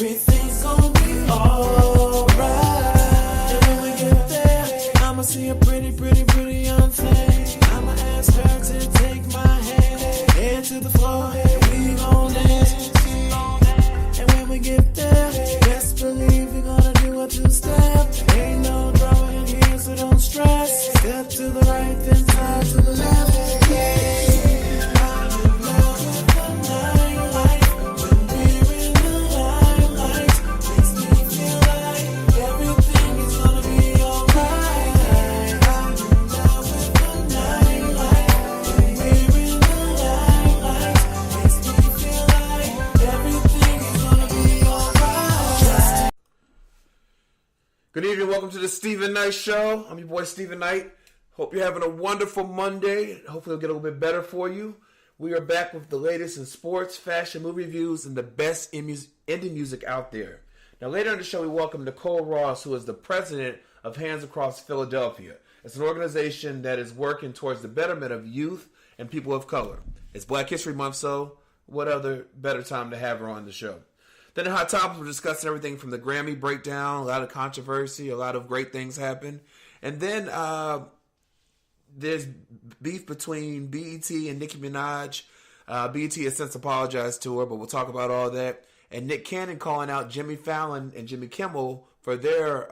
everything's gonna be alright. And when we get there, I'ma see a pretty, pretty, pretty young thing. I'ma ask her to take my hand, head to the floor, we gon' dance. And when we get there, best believe we gonna do a two-step. Ain't no drama in here, so don't stress. Step to the right, then side to the left. Yeah. Good evening, welcome to the Stephen Knight Show. I'm your boy Stephen Knight. Hope you're having a wonderful Monday. Hopefully it'll get a little bit better for you. We are back with the latest in sports, fashion, movie reviews, and the best indie music out there. Now later in the show we welcome Nicole Ross, who is the president of Hands Across Philadelphia. It's an organization that is working towards the betterment of youth and people of color. It's Black History Month, so what other better time to have her on the show? Then in Hot Topics, we're discussing everything from the Grammy breakdown, a lot of controversy, a lot of great things happen. And then there's beef between BET and Nicki Minaj. BET has since apologized to her, but we'll talk about all that. And Nick Cannon calling out Jimmy Fallon and Jimmy Kimmel for their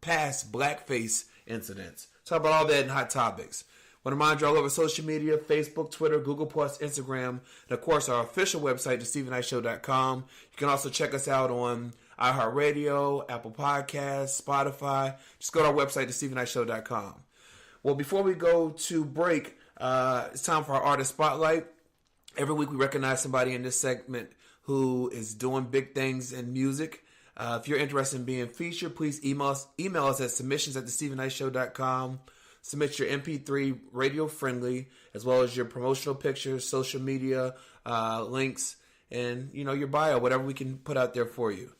past blackface incidents. Talk about all that in Hot Topics. Want to remind you all over social media, Facebook, Twitter, Google+, Instagram, and of course our official website, thestephenknightshow.com. You can also check us out on iHeartRadio, Apple Podcasts, Spotify. Just go to our website, thestephenknightshow.com. Well, before we go to break, it's time for our Artist Spotlight. Every week we recognize somebody in this segment who is doing big things in music. If you're interested in being featured, please email us at submissions@thestephenknightshow.com. Submit your MP3 radio friendly, as well as your promotional pictures, social media links, and your bio, whatever we can put out there for you.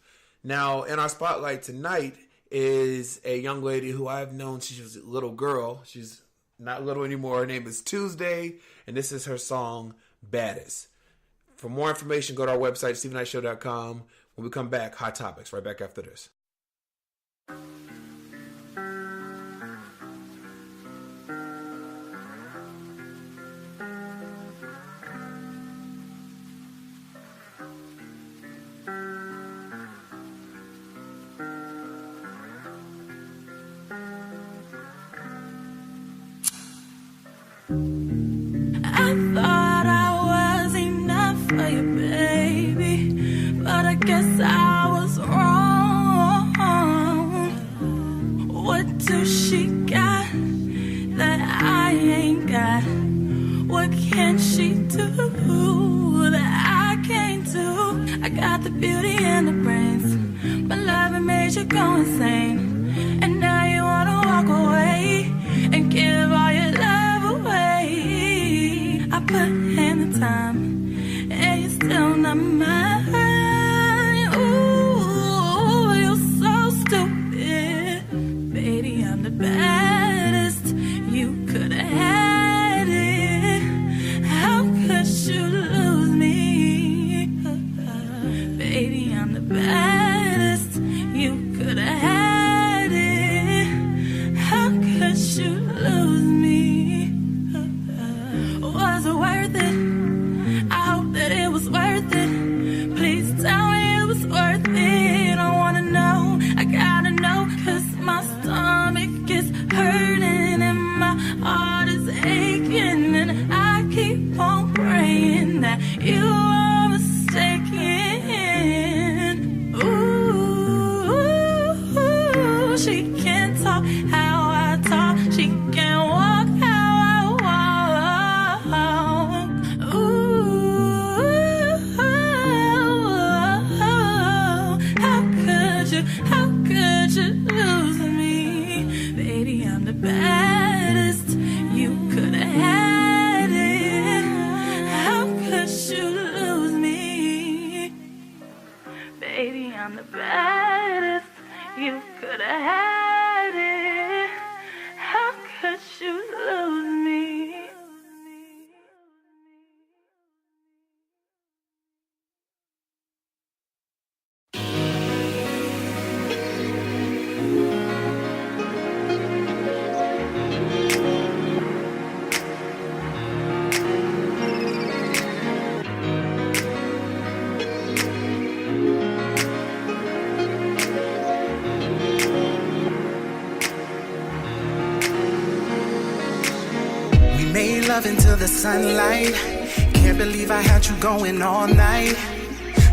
Now, in our spotlight tonight is a young lady who I've known since she was a little girl. She's not little anymore. Her name is Tuesday, and this is her song, Baddest. For more information, go to our website, stephenknightshow.com. When we come back, Hot Topics, right back after this. I thought I was enough for you, baby, but I guess I was wrong. What does she got that I ain't got? What can she do that I can't do? I got the beauty and the brains, but love made you go insane, and now you wanna walk away and give all your love away. I put in the time, and you're still not mine. Ooh, you're so stupid. Baby, I'm the baddest. You could have had it. How could you lose me? Baby, I'm the baddest. You could have had it. How could you lose me? Was it worth it? I hope that it was worth it. Please tell me it was worth it. I wanna know, I gotta know, 'cause my stomach is hurting and my heart is aching, and I keep on praying that you are mistaken. Ooh, she can't talk how I talk, she can't walk how I walk. Ooh, how could you lose me? Baby, I'm the baddest. You could have had it. How could you lose me? Baby, I'm the baddest. You could have had it. How could you lose me? love into the sunlight. Can't believe I had you going all night.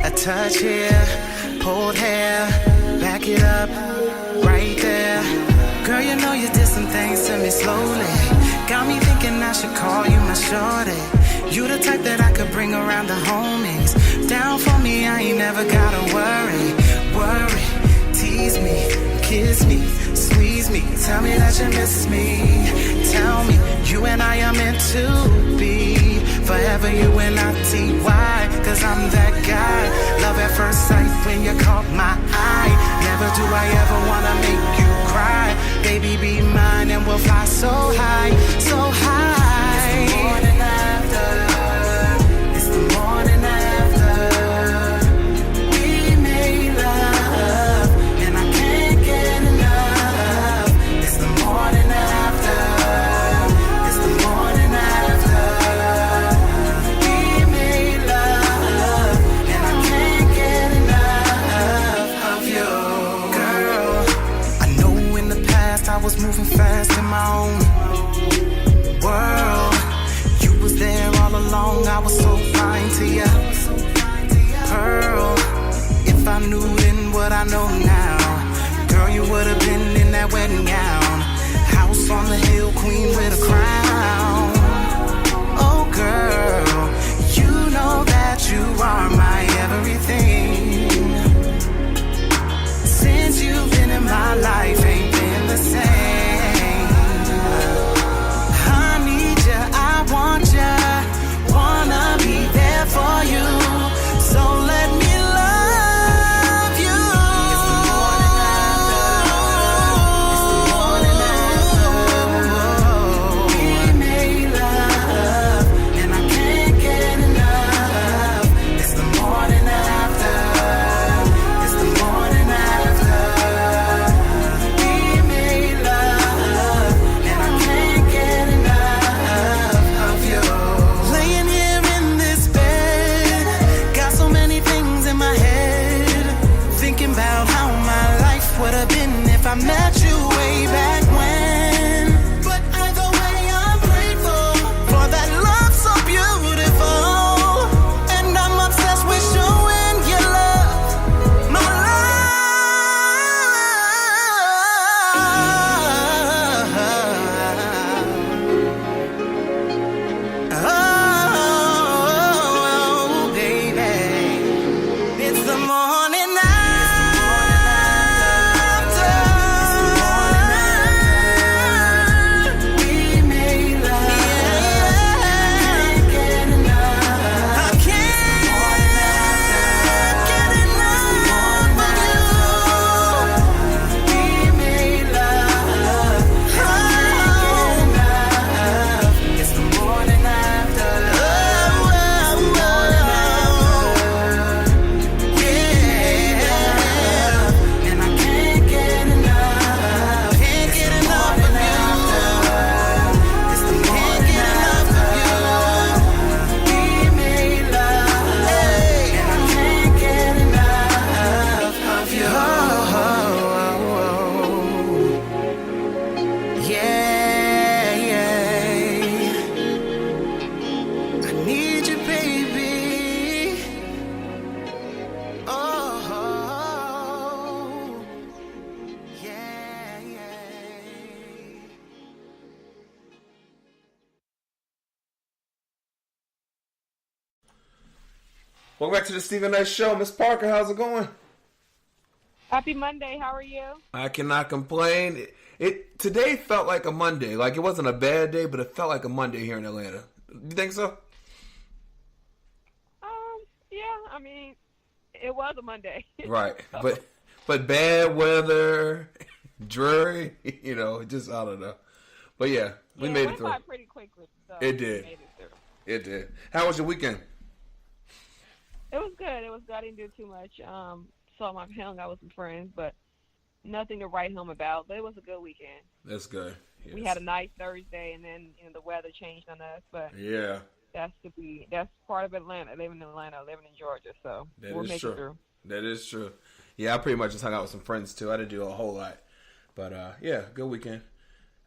A touch here, pulled hair, back it up, right there. Girl, you know you did some things to me slowly. Got me thinking I should call you my shorty. You the type that I could bring around the homies. Down for me, I ain't never gotta worry. Tease me, kiss me, squeeze me. Tell me that you miss me. Tell me you and I are meant to be. Forever you and I T.Y. Cause I'm that guy. Love at first sight when you caught my eye. Never do I ever wanna make you cry. Baby, be mine and we'll fly so high, so high. It's the morning after. It's the morning after. We made love and I can't get enough. It's the morning after. It's the morning after. We made love and I can't get enough of you. Girl, I know in the past I was moving fast in my own world. You was there all along, I was so blind to you. Pearl, if I knew then what I know now, girl, you would have been in that wedding gown. House on the hill, queen with a crown. Oh girl, you know that you are my everything. Since you've been in my life, ain't been the same. I need ya, I want ya, wanna be there for you. So let me love you. It's the morning after. It's the morning after. We made love and I can't get enough. It's the morning after. It's the morning after. We made love and I can't get enough of you. Laying here in this bed, got so many things in my head. Thinking about how my life would have been if I met you way back when. But either way, I'm grateful for that love so beautiful. And I'm obsessed with showing you love, my love. Oh, baby. It's the morning after. We made love. I can't get enough. I can't get enough of you. We made love. I can't get enough. It's the morning after. Yeah, and I can't get enough. Can't get enough of you. It's the morning after. We made love, and I can't get enough of you. Yeah, I need you, baby. Oh, yeah. Welcome back to the Stephen Knight Show. Miss Parker, how's it going? Happy Monday. How are you? I cannot complain. It today felt like a Monday. Like it wasn't a bad day, but it felt like a Monday here in Atlanta. You think so? Yeah. I mean, it was a Monday. Right. But bad weather, dreary, just I don't know. But yeah, we made it went through. by pretty quickly. So It did. we made it through. It did. How was your weekend? It was good. I didn't do too much. Saw my hung out with some friends, but nothing to write home about. But it was a good weekend. That's good. Yes. We had a nice Thursday, and then the weather changed on us. But Yeah. that's part of Atlanta. Living in Atlanta, living in Georgia, so That we'll is make true. it through. That is true. Yeah, I pretty much just hung out with some friends too. I didn't do a whole lot. But yeah, good weekend.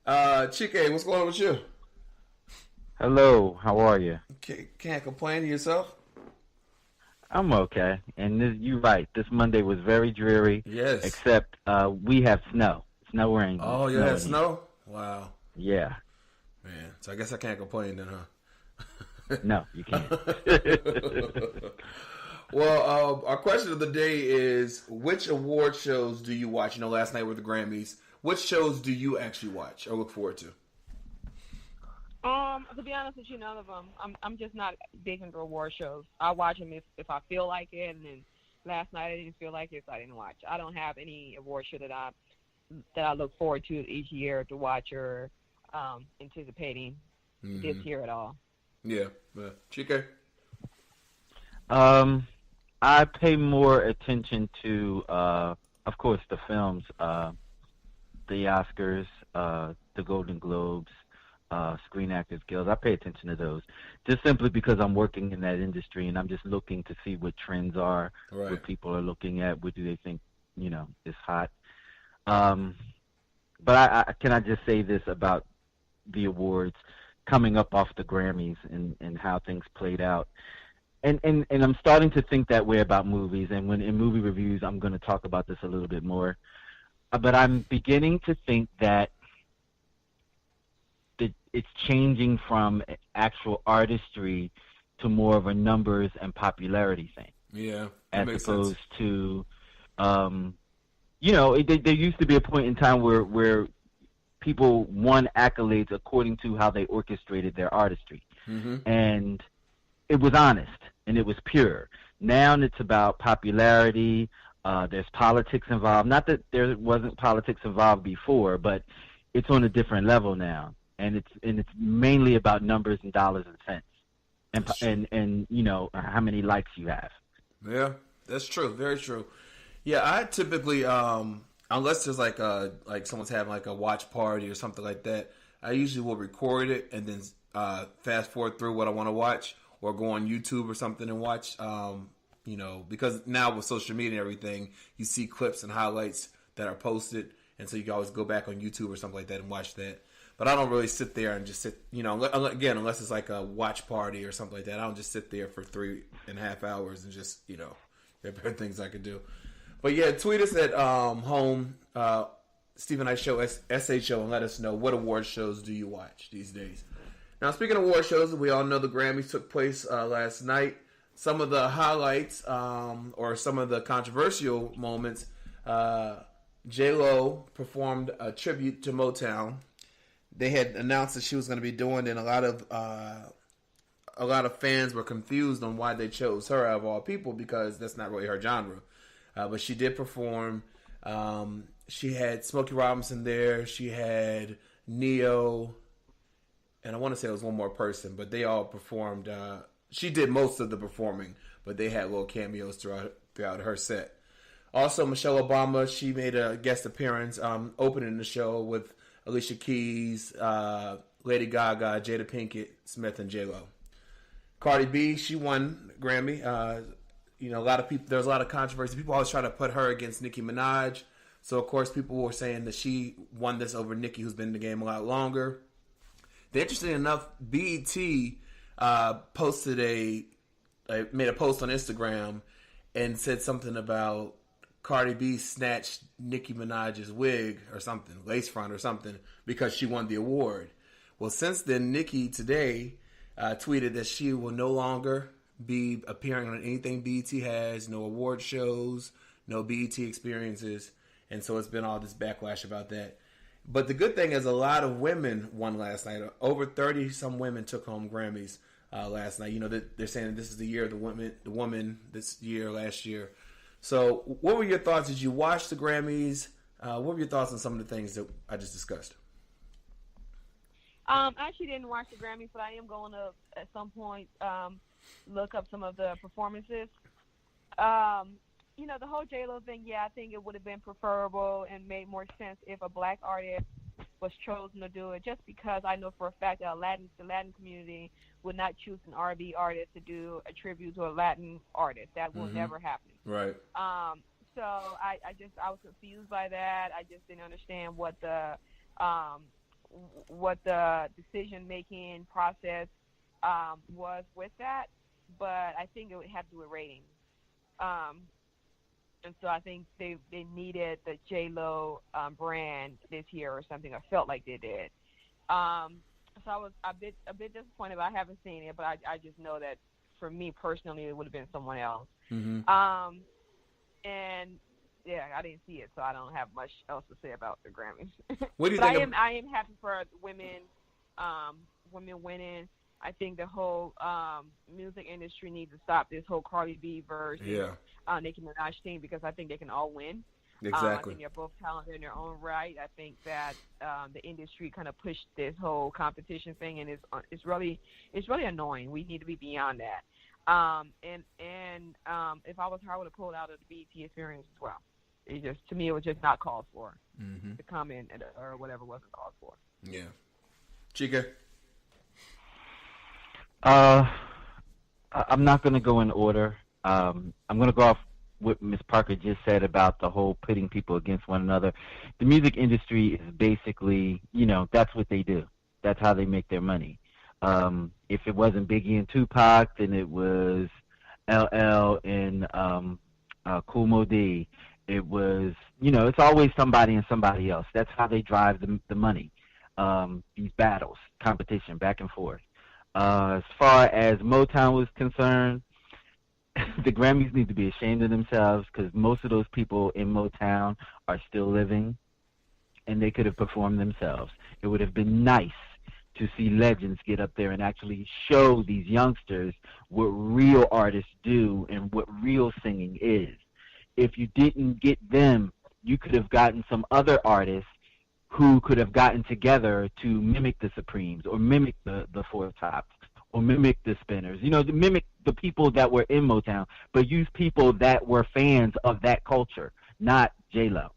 Chike, what's going on with you? Hello, how are you? Can't complain to yourself. I'm okay. And you're right. This Monday was very dreary, Yes. except we have snow. It's not raining. Oh, It's you had snowing here. snow? Wow. Yeah. Man. So I guess I can't complain then, huh? No, you can't. Well, our question of the day is: which award shows do you watch? You know, last night were the Grammys. Which shows do you actually watch or look forward to? To be honest with you, none of them. I'm just not big into award shows. I watch them if I feel like it, and then last night I didn't feel like it, so I didn't watch. I don't have any award show that I look forward to each year to watch or anticipating this year at all. Yeah, Chike. I pay more attention to, of course, the films, the Oscars, the Golden Globes, Screen Actors Guild. I pay attention to those just simply because I'm working in that industry and I'm just looking to see what trends are, Right. what people are looking at, what do they think, is hot. But can I just say this about the awards coming up off the Grammys and how things played out. And I'm starting to think that way about movies. And when in movie reviews, I'm going to talk about this a little bit more. But I'm beginning to think that it's changing from actual artistry to more of a numbers and popularity thing. Yeah, as opposed to, there used to be a point in time where people won accolades according to how they orchestrated their artistry. Mm-hmm. And it was honest and it was pure. Now it's about popularity. There's politics involved. Not that there wasn't politics involved before, but it's on a different level now. And it's mainly about numbers and dollars and cents, and how many likes you have. Yeah, that's true. Very true. Yeah, I typically, unless there's like someone's having like a watch party or something like that, I usually will record it and then fast forward through what I want to watch, or go on YouTube or something and watch. Because now with social media and everything, you see clips and highlights that are posted, and so you can always go back on YouTube or something like that and watch that. But I don't really sit there and just sit, again, unless it's like a watch party or something like that. I don't just sit there for 3.5 hours and just, there are better things I could do. But yeah, tweet us at home, Steve and I Show, SHO, and let us know what award shows do you watch these days. Now, speaking of award shows, we all know the Grammys took place last night. Some of the highlights or some of the controversial moments, J-Lo performed a tribute to Motown. They had announced that she was going to be doing it, and a lot of fans were confused on why they chose her out of all people, because that's not really her genre. But she did perform. She had Smokey Robinson there. She had Neo, and I want to say it was one more person, but they all performed. She did most of the performing, but they had little cameos throughout her set. Also, Michelle Obama, she made a guest appearance opening the show with Alicia Keys, Lady Gaga, Jada Pinkett Smith, and J-Lo. Cardi B, she won Grammy. A lot of people, there's a lot of controversy. People always try to put her against Nicki Minaj. So, of course, people were saying that she won this over Nicki, who's been in the game a lot longer. Interesting enough, BET made a post on Instagram and said something about Cardi B snatched Nicki Minaj's wig or something, lace front or something, because she won the award. Well, since then, Nicki today tweeted that she will no longer be appearing on anything BET has, no award shows, no BET experiences, and so it's been all this backlash about that. But the good thing is a lot of women won last night. Over 30-some women took home Grammys last night. They're saying that this is the year of the woman this year, last year. So what were your thoughts? Did you watch the Grammys? What were your thoughts on some of the things that I just discussed? I actually didn't watch the Grammys, but I am going to, at some point, look up some of the performances. The whole J-Lo thing, yeah, I think it would have been preferable and made more sense if a black artist was chosen to do it, just because I know for a fact that the Latin community would not choose an R&B artist to do a tribute to a Latin artist. That will never happen. Right. So I was confused by that. I just didn't understand what what the decision making process was with that, but I think it would have to do with ratings. And so I think they needed the J-Lo brand this year or something. I felt like they did. So I was a bit disappointed, but I haven't seen it. But I just know that for me personally, it would have been someone else. Mm-hmm. And yeah, I didn't see it, so I don't have much else to say about the Grammys. What do you but think? I am happy for women winning. I think the whole music industry needs to stop this whole Cardi B versus Nicki Minaj thing, because I think they can all win. Exactly. I think they're both talented in their own right. I think that the industry kind of pushed this whole competition thing, and it's really annoying. We need to be beyond that. And if I was her, I would have pulled out of the BET experience as well. To me, it was just not called for. Mm-hmm. The comment or whatever wasn't called for. Yeah. Chica? I'm not going to go in order. I'm going to go off what Ms. Parker just said about the whole pitting people against one another. The music industry is basically, that's what they do. That's how they make their money. If it wasn't Biggie and Tupac, then it was LL and Kool Moe Dee. It was, it's always somebody and somebody else. That's how they drive the money. These battles, competition, back and forth. As far as Motown was concerned, the Grammys need to be ashamed of themselves, because most of those people in Motown are still living, and they could have performed themselves. It would have been nice to see legends get up there and actually show these youngsters what real artists do and what real singing is. If you didn't get them, you could have gotten some other artists who could have gotten together to mimic the Supremes or mimic the Four Tops or mimic the Spinners, to mimic the people that were in Motown, but use people that were fans of that culture, not J-Lo.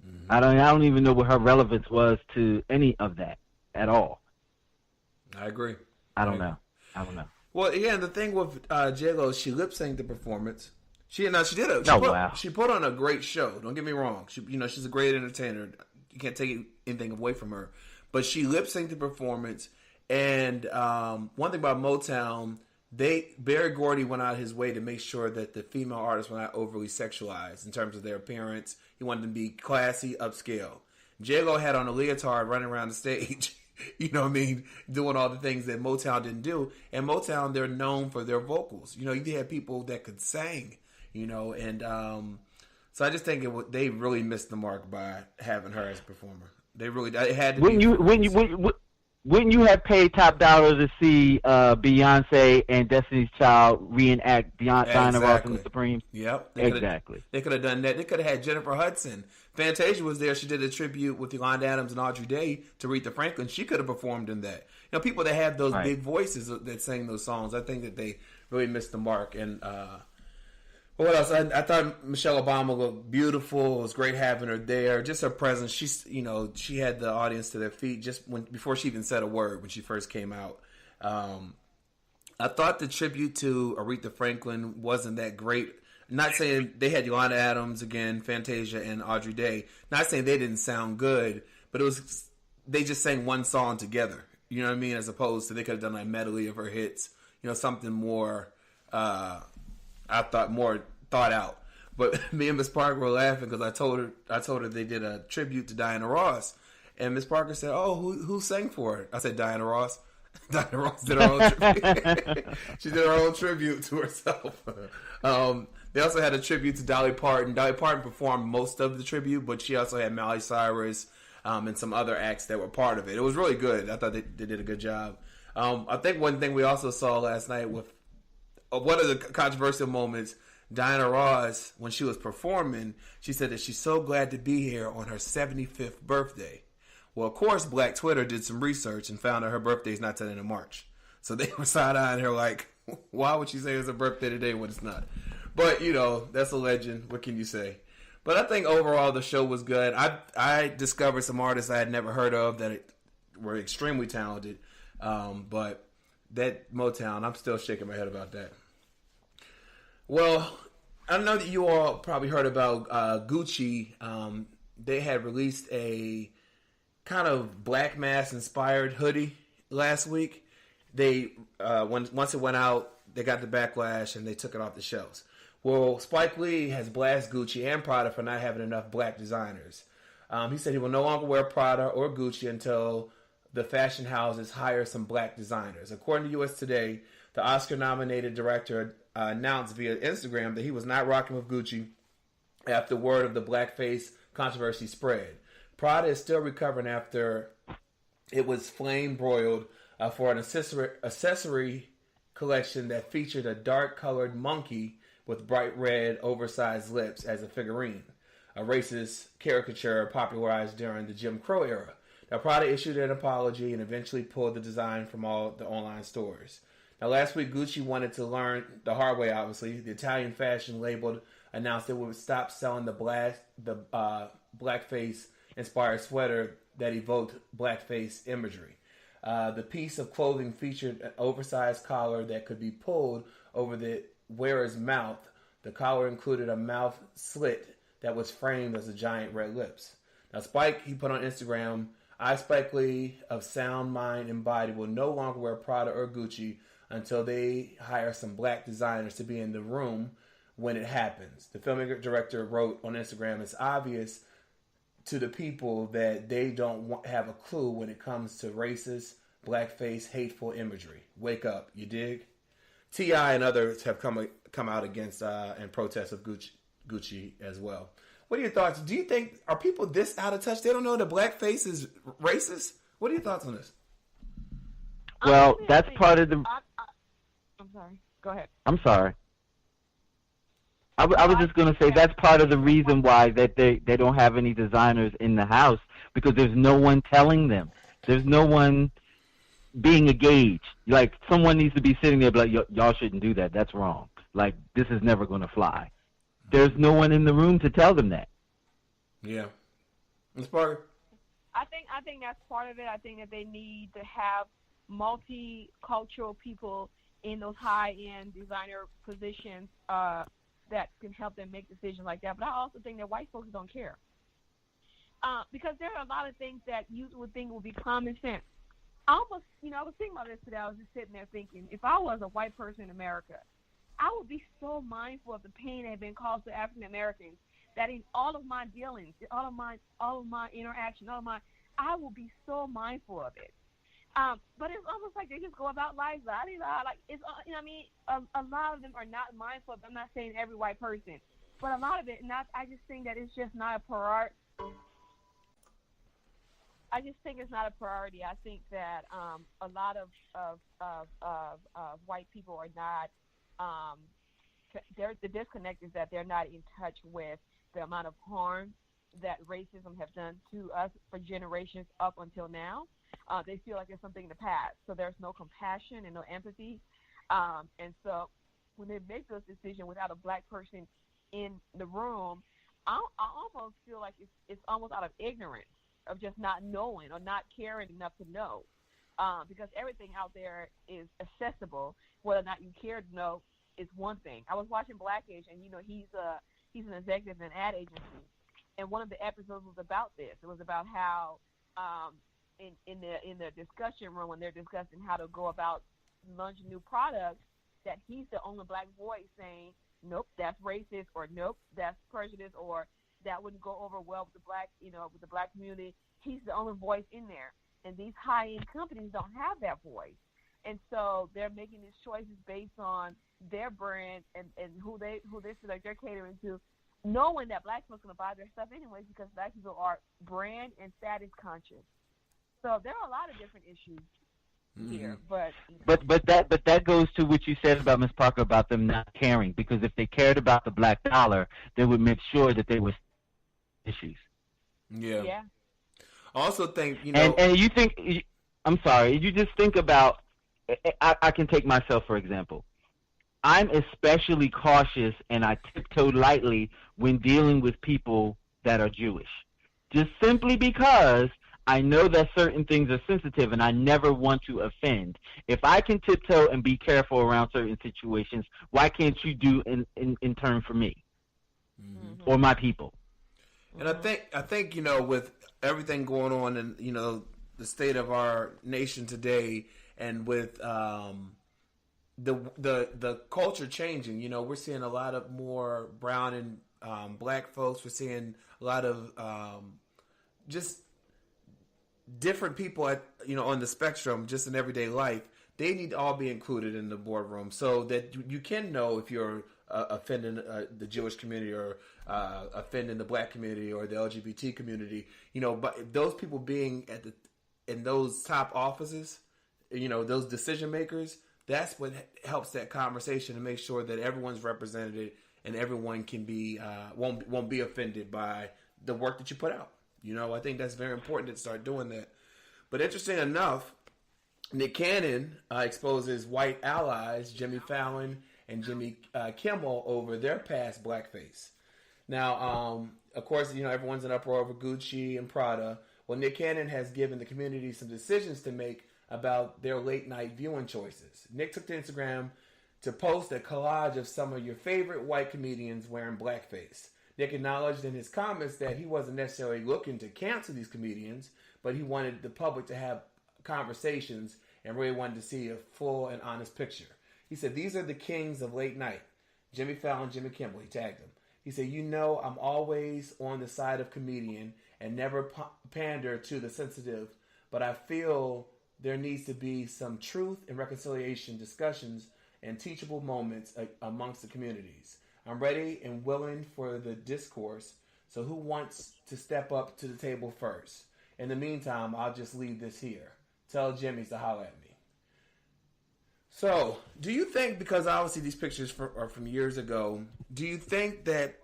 Mm-hmm. I don't even know what her relevance was to any of that at all. I agree. I don't know. Well, again, the thing with J-Lo, she lip-synced the performance. She put on a great show. Don't get me wrong. She's a great entertainer. You can't take anything away from her. But she lip-synced the performance. And one thing about Motown, Berry Gordy went out his way to make sure that the female artists were not overly sexualized in terms of their appearance. He wanted them to be classy, upscale. J-Lo had on a leotard running around the stage, doing all the things that Motown didn't do. And Motown, they're known for their vocals. You had people that could sing, and so I just think they really missed the mark by having her as a performer. They had to. Wouldn't you have paid top dollar to see Beyonce and Destiny's Child reenact Diana Ross and the Supremes? Yep. Exactly. They could have done that. They could have had Jennifer Hudson. Fantasia was there. She did a tribute with Yolanda Adams and Audrey Day to Aretha Franklin. She could have performed in that. People that have those big voices that sing those songs, I think that they really missed the mark. And what else? I thought Michelle Obama looked beautiful. It was great having her there. Just her presence. She had the audience to their feet before she even said a word when she first came out. I thought the tribute to Aretha Franklin wasn't that great. Not saying they had Yolanda Adams again, Fantasia, and Audrey Day. Not saying they didn't sound good, but they just sang one song together. You know what I mean? As opposed to they could have done like a medley of her hits. Something more. I thought more thought out. But me and Miss Parker were laughing because I told her they did a tribute to Diana Ross, and Miss Parker said, "Oh, who sang for it?" I said, "Diana Ross." Diana Ross did her own tribute. She did her own tribute to herself. They also had a tribute to Dolly Parton. Dolly Parton performed most of the tribute, but she also had Miley Cyrus and some other acts that were part of it. It was really good. I thought they did a good job. I think one thing we also saw last night with one of the controversial moments, Diana Ross, when she was performing, she said that she's so glad to be here on her 75th birthday. Well, of course, Black Twitter did some research and found that her birthday is not till the end of March. So they were side-eyeing her like, why would she say it's her birthday today when it's not? But, that's a legend. What can you say? But I think overall the show was good. I discovered some artists I had never heard of that were extremely talented. But that Motown, I'm still shaking my head about that. Well, I know that you all probably heard about Gucci. They had released a kind of Black Mass inspired hoodie last week. They once it went out, they got the backlash and they took it off the shelves. Well, Spike Lee has blasted Gucci and Prada for not having enough black designers. He said he will no longer wear Prada or Gucci until the fashion houses hire some black designers. According to US Today, the Oscar-nominated director announced via Instagram that he was not rocking with Gucci after word of the blackface controversy spread. Prada is still recovering after it was flame-broiled for an accessory collection that featured a dark-colored monkey with bright red, oversized lips as a figurine, a racist caricature popularized during the Jim Crow era. Now, Prada issued an apology and eventually pulled the design from all the online stores. Now, last week, Gucci wanted to learn the hard way, obviously. The Italian fashion label announced it would stop selling the blackface-inspired sweater that evoked blackface imagery. The piece of clothing featured an oversized collar that could be pulled over the wearer's mouth. The collar included a mouth slit that was framed as a giant red lips. Now, Spike, he put on Instagram, I, Spike Lee, of sound, mind, and body, will no longer wear Prada or Gucci until they hire some black designers to be in the room when it happens. The film director wrote on Instagram, it's obvious to the people that they don't have a clue when it comes to racist, blackface, hateful imagery. Wake up, you dig? T.I. and others have come out against and protest of Gucci as well. What are your thoughts? Do you think, are people this out of touch? They don't know that blackface is racist? What are your thoughts on this? Well, that's part of the... I'm sorry. Go ahead. I'm sorry. I was just going to say that's part of the reason why that they don't have any designers in the house, because there's no one telling them. There's no one being a gauge. Like, someone needs to be sitting there like, y'all shouldn't do that. That's wrong. Like, this is never going to fly. There's no one in the room to tell them that. Yeah. Ms. Parker? I think that's part of it. I think that they need to have multicultural people in those high-end designer positions that can help them make decisions like that. But I also think that white folks don't care. Because there are a lot of things that you would think would be common sense. I was thinking about this today. I was just sitting there thinking, if I was a white person in America, I would be so mindful of the pain that had been caused to African Americans that in all of my dealings, all of my interactions, I will be so mindful of it. But it's almost like they just go about life, like it's, a lot of them are not mindful. I'm not saying every white person, but a lot of it, I just think that it's just not a priority. I just think it's not a priority. I think that a lot of white people are not. The disconnect is that they're not in touch with the amount of harm that racism has done to us for generations up until now. They feel like it's something in the past, so there's no compassion and no empathy. And so when they make those decisions without a black person in the room, I almost feel like it's almost out of ignorance, of just not knowing or not caring enough to know. Because everything out there is accessible. Whether or not you care to know is one thing. I was watching Blackish, and he's an executive in an ad agency, and one of the episodes was about this. It was about how in the discussion room when they're discussing how to go about launching new products, that he's the only black voice saying, nope, that's racist, or nope, that's prejudice, or that wouldn't go over well with the black community. He's the only voice in there. And these high-end companies don't have that voice. And so they're making these choices based on their brand and who they feel like they're catering to, knowing that black folks are going to buy their stuff anyways, because black people are brand and status conscious. So there are a lot of different issues here. But that goes to what you said about Ms. Parker about them not caring, because if they cared about the black dollar, they would make sure that they were issues. Yeah. Yeah. I also think, and you think, I'm sorry, you just think about, I can take myself, for example. I'm especially cautious and I tiptoe lightly when dealing with people that are Jewish. Just simply because I know that certain things are sensitive and I never want to offend. If I can tiptoe and be careful around certain situations, why can't you do in turn for me or my people? And I think with everything going on in the state of our nation today, and with the culture changing, we're seeing a lot of more brown and black folks. We're seeing a lot of just different people on the spectrum, just in everyday life. They need to all be included in the boardroom so that you can know if you're offending the Jewish community or offending the black community or the LGBT community. But those people being in those top offices, those decision makers, that's what helps that conversation to make sure that everyone's represented and everyone can be won't be offended by the work that you put out. I think that's very important to start doing that. But interesting enough, Nick Cannon exposes white allies Jimmy Fallon and Jimmy Kimmel over their past blackface. Now, of course, everyone's in uproar over Gucci and Prada. Well, Nick Cannon has given the community some decisions to make about their late night viewing choices. Nick took to Instagram to post a collage of some of your favorite white comedians wearing blackface. Nick acknowledged in his comments that he wasn't necessarily looking to cancel these comedians, but he wanted the public to have conversations and really wanted to see a full and honest picture. He said, "These are the kings of late night. Jimmy Fallon, Jimmy Kimmel." He tagged them. He said, "I'm always on the side of comedian and never pander to the sensitive, but I feel there needs to be some truth and reconciliation discussions and teachable moments amongst the communities. I'm ready and willing for the discourse, so who wants to step up to the table first? In the meantime, I'll just leave this here. Tell Jimmy's to holler at me." So, do you think, because obviously these pictures are from years ago, do you think that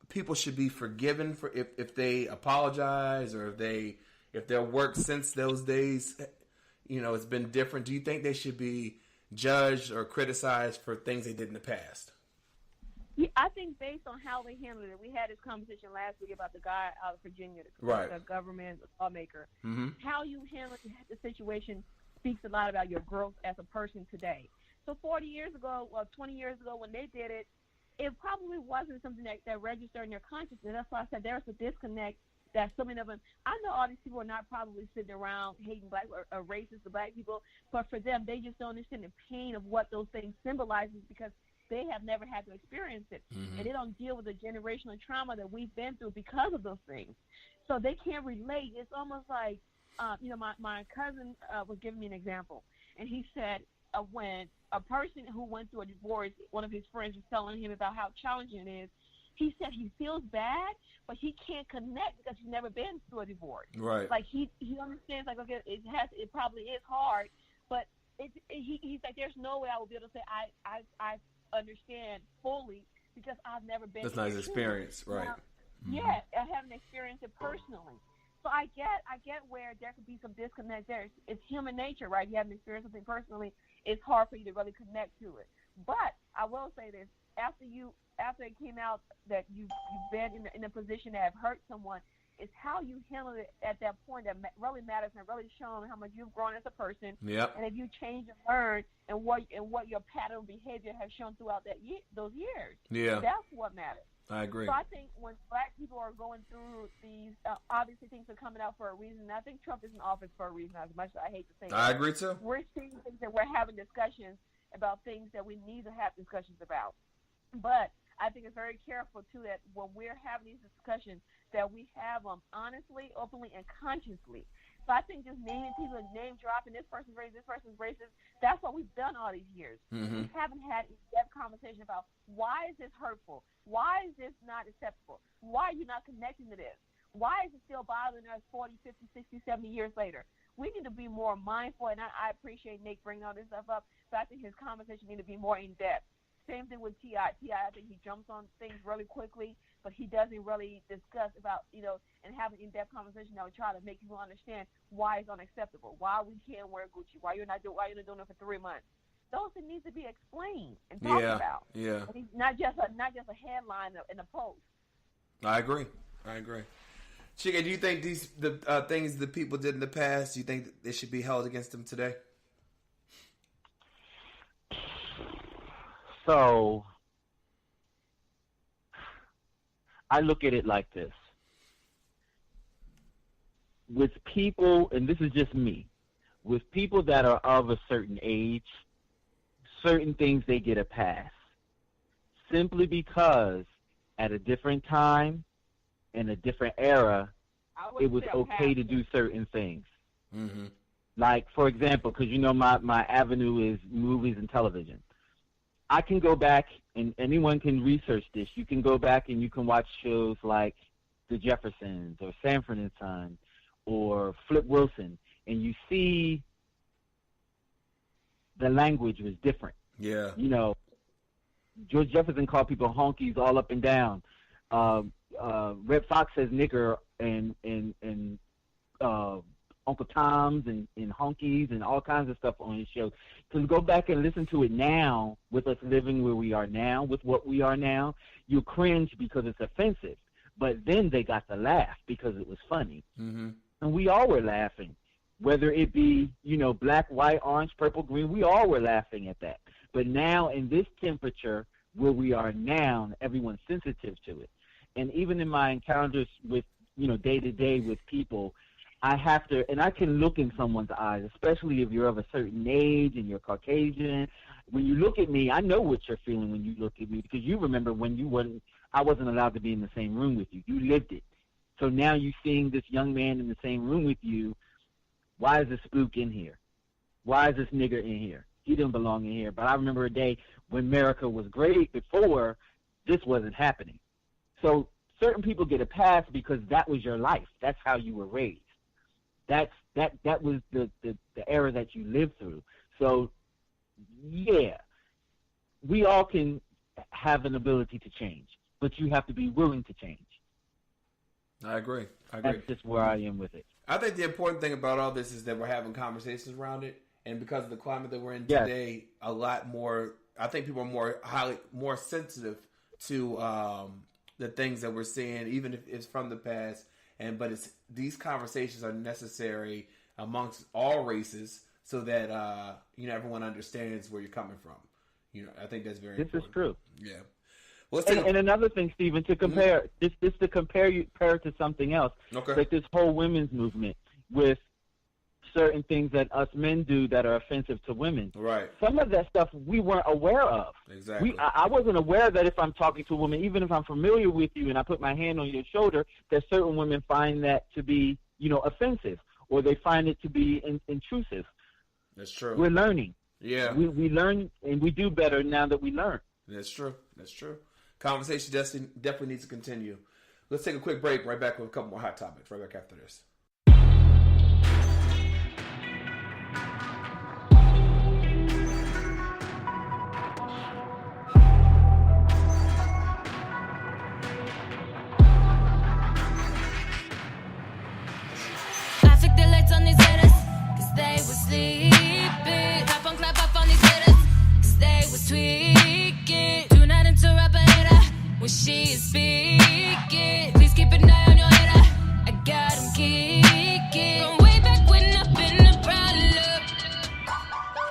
people should be forgiven for if they apologize, or if their work since those days, it's been different? Do you think they should be judged or criticized for things they did in the past? Yeah, I think based on how they handled it, we had this conversation last week about the guy out of Virginia, the government lawmaker. Mm-hmm. How you handle the situation speaks a lot about your growth as a person today. So 40 years ago, or 20 years ago, when they did it, it probably wasn't something that registered in their consciousness. That's why I said there's a disconnect that so many of them, I know all these people are not probably sitting around hating black or racist to black people, but for them, they just don't understand the pain of what those things symbolizes because they have never had to experience it. Mm-hmm. And they don't deal with the generational trauma that we've been through because of those things. So they can't relate. It's almost like, my cousin was giving me an example. And he said when a person who went through a divorce, one of his friends was telling him about how challenging it is, he said he feels bad, but he can't connect because he's never been through a divorce. Right. Like he understands, like, okay, it probably is hard, but he's like, there's no way I will be able to say I understand fully because I've never been. That's not his experience, right? Now, mm-hmm. Yeah, I haven't experienced it personally. So I get where there could be some disconnect there. It's human nature, right? You haven't experienced something personally. It's hard for you to really connect to it. But I will say this: after it came out that you've been in a position that have hurt someone, it's how you handle it at that point that really matters and really showing how much you've grown as a person. Yep. And if you change and learn and what your pattern of behavior has shown throughout those years. Yeah. That's what matters. I agree. So I think when black people are going through these, obviously things are coming out for a reason. And I think Trump is in office for a reason, as much as I hate to say that. I agree, too. We're seeing things that we're having discussions about things that we need to have discussions about. But I think it's very careful, too, that when we're having these discussions, that we have them honestly, openly, and consciously. So I think just naming people, name dropping, this person's racist, this person's racist, that's what we've done all these years. Mm-hmm. We haven't had in-depth conversation about why is this hurtful? Why is this not acceptable? Why are you not connecting to this? Why is it still bothering us 40, 50, 60, 70 years later? We need to be more mindful, and I appreciate Nick bringing all this stuff up, but I think his conversation need to be more in-depth. Same thing with T.I. I think he jumps on things really quickly, but he doesn't really discuss about, and have an in-depth conversation that would try to make people understand why it's unacceptable, why we can't wear Gucci, why you're not doing it for 3 months. Those things need to be explained and talked about. Yeah. Not just a headline in a post. I agree. Chika, do you think the things that people did in the past, do you think they should be held against them today? So, I look at it like this. With people, and this is just me, with people that are of a certain age, certain things they get a pass. Simply because at a different time, in a different era, it was okay to do certain things. Mm-hmm. Like, for example, because you know my avenue is movies and television. I can go back, and anyone can research this. You can go back and you can watch shows like The Jeffersons or Sanford and Son or Flip Wilson, and you see the language was different. Yeah. You know, George Jefferson called people honkies all up and down. Red Fox says nigger and Uncle Tom's and honkies and all kinds of stuff on his show. To go back and listen to it now, with us living where we are now, with what we are now, you cringe because it's offensive. But then they got to laugh because it was funny. Mm-hmm. And we all were laughing. Whether it be, you know, black, white, orange, purple, green, we all were laughing at that. But now in this temperature where we are now, everyone's sensitive to it. And even in my encounters with, you know, day to day with people, I have to, and I can look in someone's eyes, especially if you're of a certain age and you're Caucasian. When you look at me, I know what you're feeling when you look at me, because you remember when I wasn't allowed to be in the same room with you. You lived it. So now you're seeing this young man in the same room with you. Why is this spook in here? Why is this nigger in here? He didn't belong in here. But I remember a day when America was great before this wasn't happening. So certain people get a pass because that was your life. That's how you were raised. That was the era that you lived through. So, yeah, we all can have an ability to change, but you have to be willing to change. I agree. That's just where I am with it. I think the important thing about all this is that we're having conversations around it, and because of the climate that we're in today, a lot more. I think people are more sensitive to the things that we're seeing, even if it's from the past. But these conversations are necessary amongst all races, so that everyone understands where you're coming from. I think that's very important. This is true. Yeah. Well, and another thing, Stephen, to compare just to compare it to something else. Okay. Like this whole women's movement with certain things that us men do that are offensive to women. Right. Some of that stuff we weren't aware of. Exactly. I wasn't aware that if I'm talking to a woman, even if I'm familiar with you and I put my hand on your shoulder, that certain women find that to be, offensive, or they find it to be intrusive. That's true. We're learning. Yeah. We learn, and we do better now that we learn. That's true. Conversation definitely needs to continue. Let's take a quick break. Right back with a couple more hot topics. Right back after this. I took the lights on these hitters, cause they were sleeping. Clap off on these hitters, cause they was tweaking. Do not interrupt a hitter when she is speaking. Please keep an eye on your hitter, I got him kicking. From way back when I've been a problem,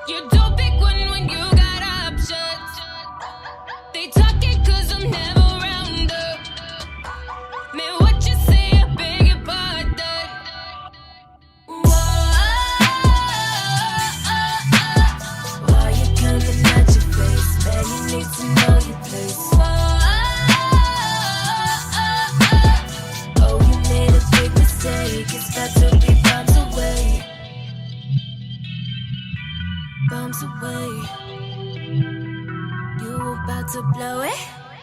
you don't pick one when you got options. They talking cause I'm never round up. Man, what you say, I beg your pardon. Why you coming at your face? Man, you need to know your place. Oh, you made a big mistake. It's got to be bombs away. Bombs away. You about to blow it?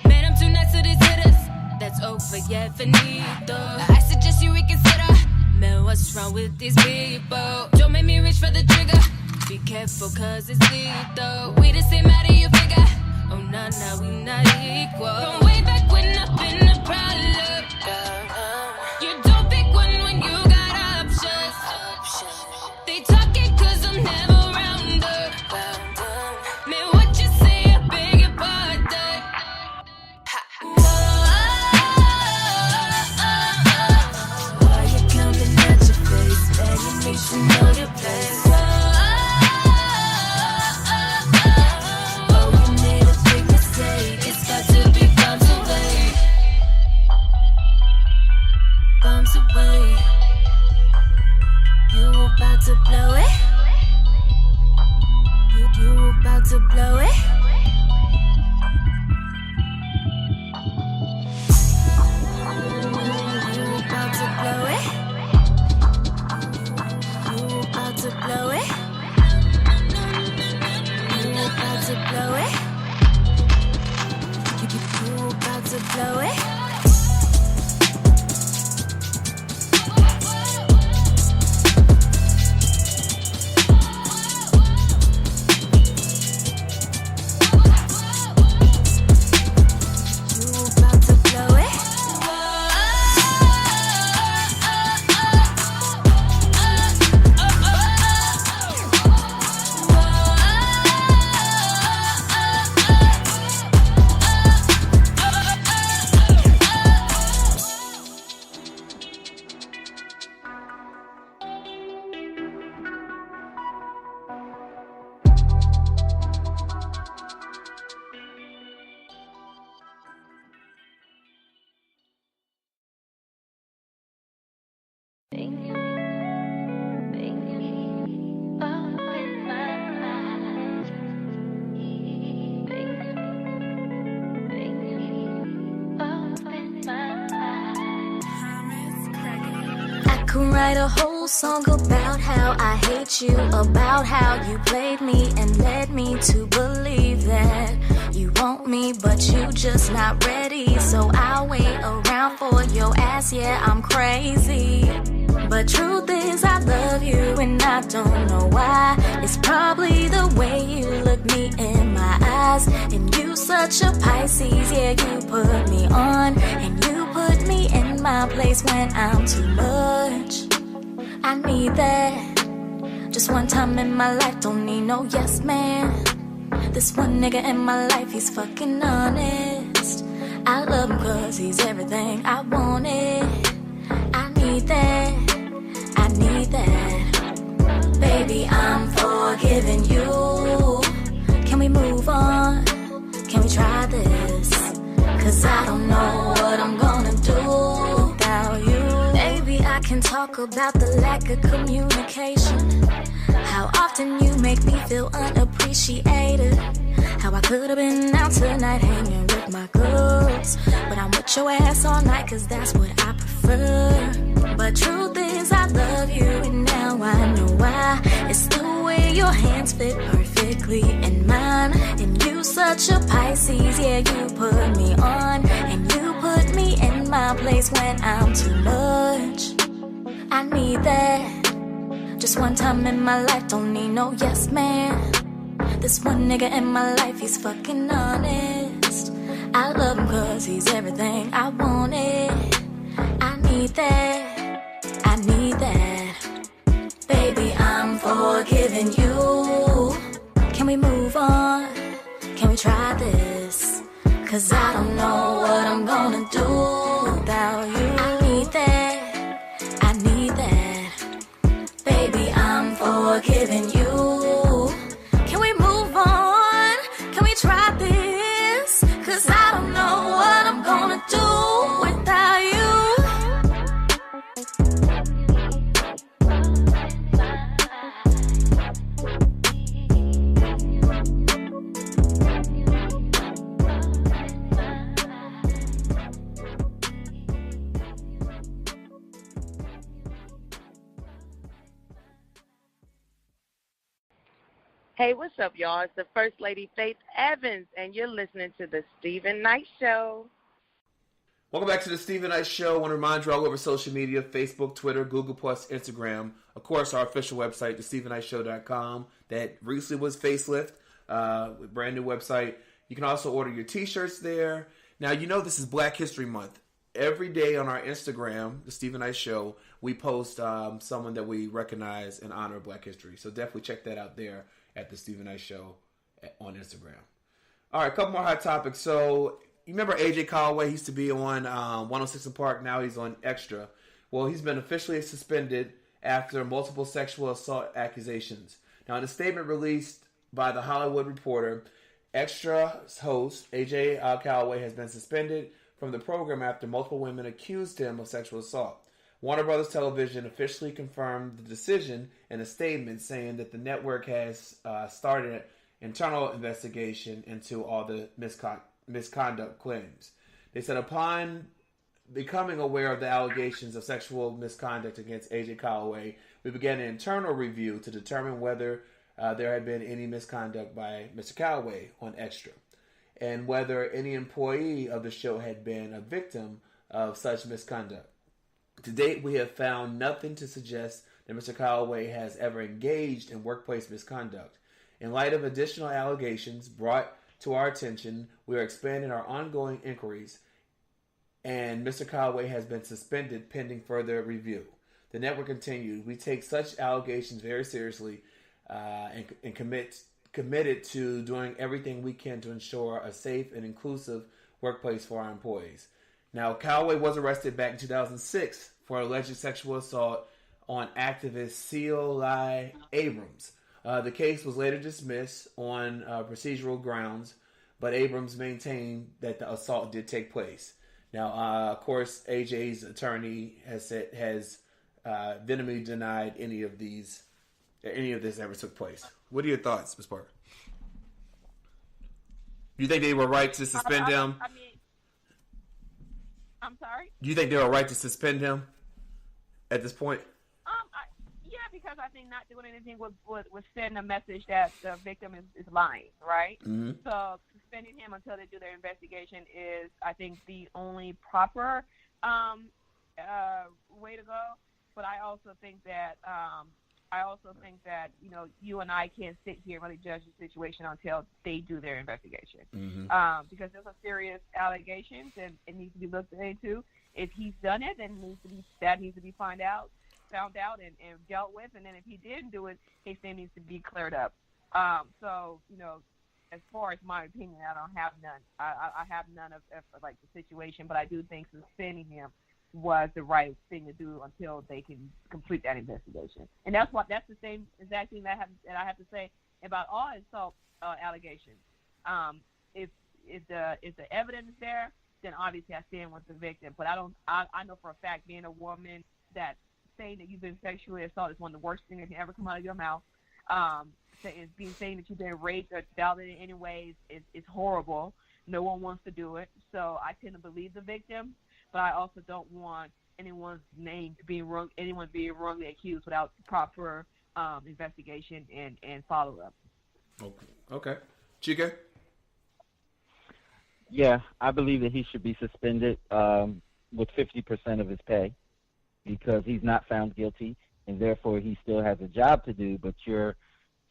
Man, I'm too nice to these hitters. That's over, yeah, finito. I suggest you reconsider. Man, what's wrong with these people? Don't make me reach for the trigger. Be careful, cause it's lethal. We the same matter, you figure. Oh, nah, we not equal. From way back when I've been a problem. You don't pick one when you got options. They talking cause I'm never round up. Man, what you say, I beg your pardon. Why you coming at your face? Man, you need to know your place. Oh, you made a big mistake. It's got to be bombs away. blow it. Could write a whole song about how I hate you, about how you played me and led me to believe that you want me, but you just not ready. So I'll wait around for your ass, yeah, I'm crazy. But truth is I love you and I don't know why. It's probably the way you look me in my eyes. And you such a Pisces, yeah, you put me on. And you put me in my place when I'm too much. I need that. Just one time in my life, don't need no yes man. This one nigga in my life, he's fucking honest. I love him cause he's everything I wanted. I need that. I need that. Baby, I'm forgiving you. Can we move on? Can we try this? Cause I don't know what I'm gonna do without you. Baby, I can talk about the lack of communication. How often you make me feel unappreciated. How I could've been out tonight hanging with my girls, but I'm with your ass all night cause that's what I prefer. But truth is I love you and now I know why. It's the way your hands fit perfectly in mine. And you such a Pisces, yeah, you put me on. And you put me in my place when I'm too much. I need that. Just one time in my life, don't need no yes man. This one nigga in my life, he's fucking honest. I love him cause he's everything I wanted. I need that. I need that. Baby, I'm forgiving you. Can we move on? Can we try this? Cause I don't know what I'm gonna do without you. I need that. I need that. Baby, I'm forgiving you. Can we move on? Can we try this? Cause I don't know what I'm gonna do without you. Hey, what's up, y'all? It's the First Lady Faith Evans, and you're listening to The Stephen Knight Show. Welcome back to The Stephen Knight Show. I want to remind you all over social media, Facebook, Twitter, Google+, Instagram. Of course, our official website, thestephennightshow.com, that recently was facelift, brand new website. You can also order your T-shirts there. Now, you know this is Black History Month. Every day on our Instagram, The Stephen Knight Show, we post someone that we recognize in honor of Black history. So definitely check that out there at The Stephen Knight Show on Instagram. All right, a couple more hot topics. So you remember AJ Calloway? He used to be on 106 & Park. Now he's on Extra. Well, he's been officially suspended after multiple sexual assault accusations. Now, in a statement released by The Hollywood Reporter, Extra's host, AJ Calloway, has been suspended from the program after multiple women accused him of sexual assault. Warner Brothers Television officially confirmed the decision in a statement saying that the network has started an internal investigation into all the misconduct claims. They said upon becoming aware of the allegations of sexual misconduct against AJ Calloway, we began an internal review to determine whether there had been any misconduct by Mr. Calloway on Extra. and whether any employee of the show had been a victim of such misconduct. To date, we have found nothing to suggest that Mr. Calloway has ever engaged in workplace misconduct. In light of additional allegations brought to our attention, we are expanding our ongoing inquiries, and Mr. Calloway has been suspended pending further review. The network continued, we take such allegations very seriously and committed to doing everything we can to ensure a safe and inclusive workplace for our employees. Now, Calloway was arrested back in 2006 for alleged sexual assault on activist Celie Abrams. The case was later dismissed on procedural grounds, but Abrams maintained that the assault did take place. Now, of course, AJ's attorney has vehemently denied any of this ever took place. What are your thoughts, Ms. Parker? You think they were right to suspend him? I'm sorry? Do you think they were right to suspend him at this point? Yeah, because I think not doing anything would send a message that the victim is lying, right? Mm-hmm. So suspending him until they do their investigation is, I think, the only proper way to go. But I also think that you and I can't sit here and really judge the situation until they do their investigation. Mm-hmm. Because there's a serious allegations and it needs to be looked into. If he's done it, then that needs to be found out and dealt with. And then if he didn't do it, his name needs to be cleared up. So, as far as my opinion, I don't have none. I have none of like the situation, but I do think suspending him was the right thing to do until they can complete that investigation. And that's the same exact thing that I have to say about all assault allegations. If the evidence is there, then obviously I stand with the victim. But I know for a fact, being a woman, that saying that you've been sexually assaulted is one of the worst things that can ever come out of your mouth. Saying that you've been raped or violated in any way is horrible. No one wants to do it. So I tend to believe the victim, but I also don't want anyone's name being wrongly accused without proper investigation and follow up. Okay. Chica? Yeah, I believe that he should be suspended with 50% of his pay because he's not found guilty, and therefore he still has a job to do, but you're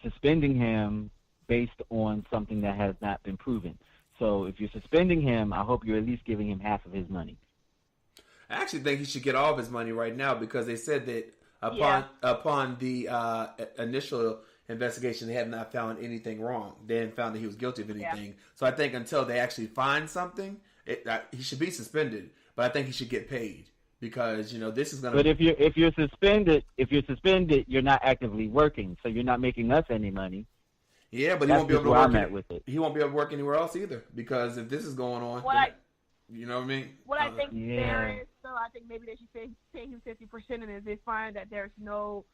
suspending him based on something that has not been proven. So if you're suspending him, I hope you're at least giving him half of his money. I actually think he should get all of his money right now because they said that upon the initial investigation, they had not found anything wrong. They hadn't found that he was guilty of anything. Yeah. So I think until they actually find something, he should be suspended. But I think he should get paid because this is going to. But if you're suspended, you're not actively working, so you're not making us any money. Yeah, but he won't be able to work. He won't be able to work anywhere else either because if this is going on, you know what I mean. What I think there is, so I think maybe they should pay him 50%, and if they find that there's no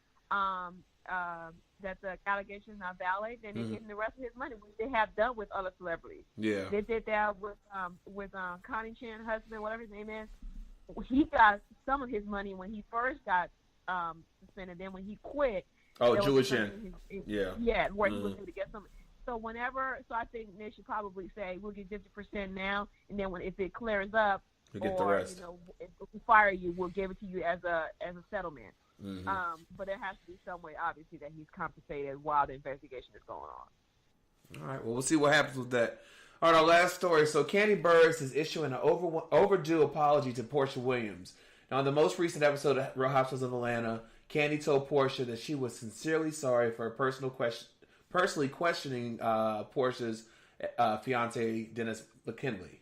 that the allegation is not valid, then they get the rest of his money, which they have done with other celebrities. Yeah, they did that with Connie Chen's husband, whatever his name is. He got some of his money when he first got suspended. Then when he quit, Julie Chen, where he was able to get some. So I think they should probably say we'll get 50% now, and then if it clears up, you'll get the rest. If we fire you, we'll give it to you as a settlement. Mm-hmm. But there has to be some way, obviously, that he's compensated while the investigation is going on. All right. Well, we'll see what happens with that. All right, our last story. So, Kandi Burruss is issuing an overdue apology to Portia Williams. Now, in the most recent episode of Real Housewives of Atlanta, Kandi told Portia that she was sincerely sorry for personally questioning Portia's fiance, Dennis McKinley.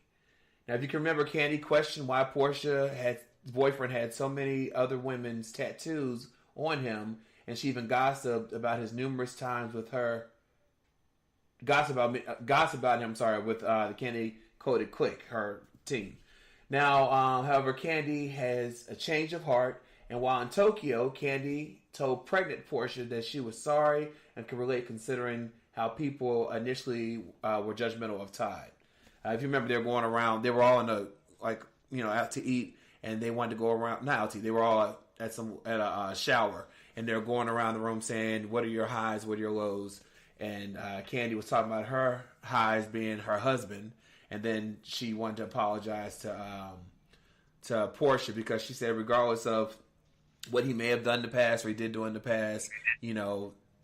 Now, if you can remember, Kandi questioned why Portia's boyfriend had so many other women's tattoos on him, and she even gossiped about his numerous times with her. Gossip about him. With the Kandi Coded Click, her team. Now, however, Kandi has a change of heart, and while in Tokyo, Kandi told pregnant Portia that she was sorry and could relate, considering how people initially were judgmental of Tide. If you remember, they were going around. They were all out to eat, and they wanted to go around. Not out to eat. They were all at a shower, and they're going around the room saying, "What are your highs? What are your lows?" and Candy was talking about her highs being her husband, and then she wanted to apologize to Portia because she said regardless of what he may have done in the past or he did do in the past,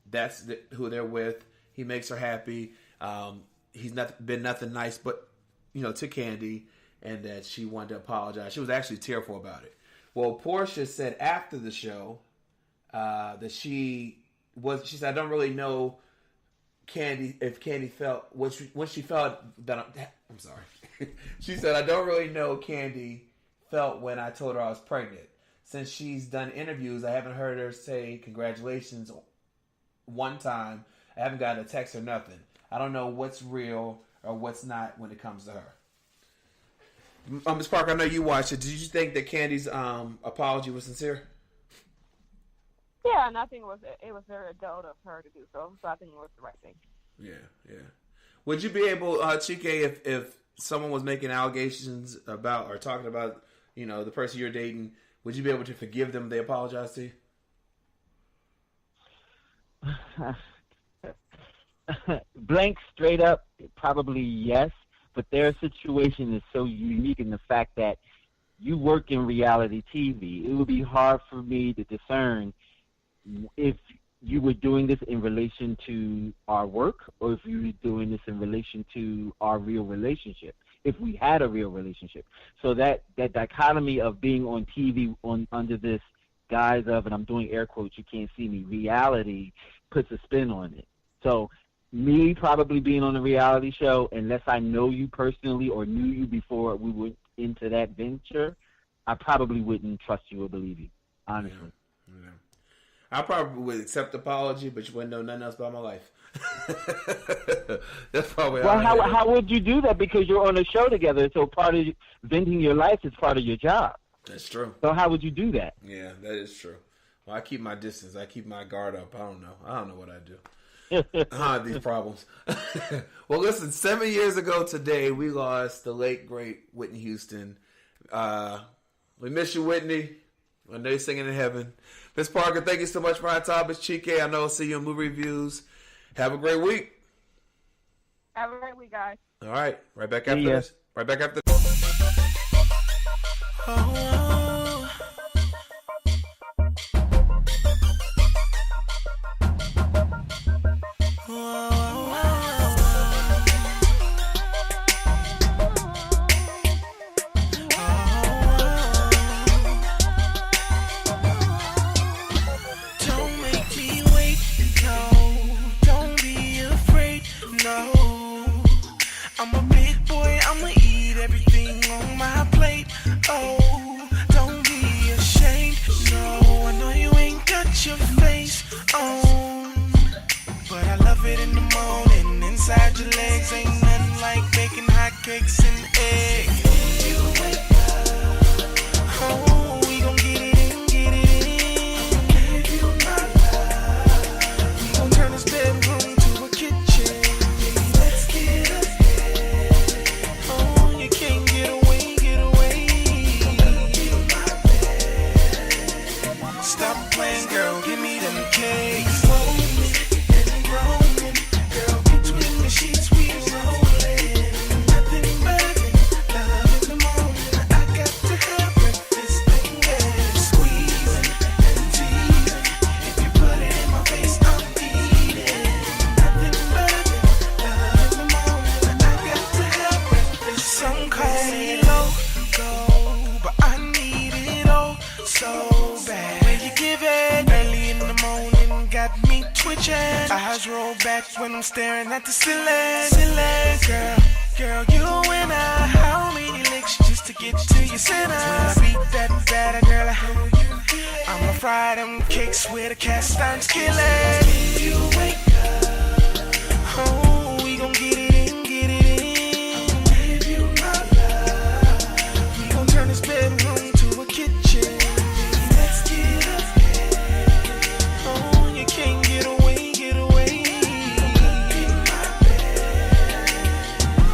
that's who they're with. He makes her happy. He's been nothing nice but, to Candy, and that she wanted to apologize. She was actually tearful about it. Well, Portia said after the show that she said, I don't really know Candy, if Candy felt, when she felt that, I'm sorry. She said, I don't really know Candy felt when I told her I was pregnant. Since she's done interviews, I haven't heard her say congratulations one time. I haven't gotten a text or nothing. I don't know what's real or what's not when it comes to her. Ms. Parker, I know you watched it. Did you think that Candy's apology was sincere? Yeah, and I think it was very adult of her to do so. So I think it was the right thing. Yeah. Would you be able, Chike, if someone was making allegations about or talking about, the person you're dating, would you be able to forgive them if they apologize to you? Blank straight up, probably yes. But their situation is so unique in the fact that you work in reality TV. It would be hard for me to discern if you were doing this in relation to our work or if you were doing this in relation to our real relationship, if we had a real relationship. So that dichotomy of being on TV under this guise of, and I'm doing air quotes, you can't see me, reality puts a spin on it. So me probably being on a reality show, unless I know you personally or knew you before we went into that venture, I probably wouldn't trust you or believe you, honestly. Yeah. I probably would accept the apology, but you wouldn't know nothing else about my life. That's probably how would you do that? Because you're on a show together, so part of venting your life is part of your job. That's true. So how would you do that? Yeah, that is true. Well, I keep my distance. I keep my guard up. I don't know what I do. I have these problems. Well, listen, 7 years ago today, we lost the late, great Whitney Houston. We miss you, Whitney. I know you're singing in heaven. Miss Parker, thank you so much for our topics. Chike, I know I'll see you in movie reviews. Have a great week. Have a great week, guys. All right. Right back after this. Right back after Eyes roll back when I'm staring at the ceiling. Girl, you and I, how many licks just to get to your center? When I beat that batter, girl, I'ma fry them cakes with a cast iron skillet. You wake up, oh, we gon' get it in. If you my love, we gon' turn this bedroom to a kitchen. Let's get up. Oh, you can't get away.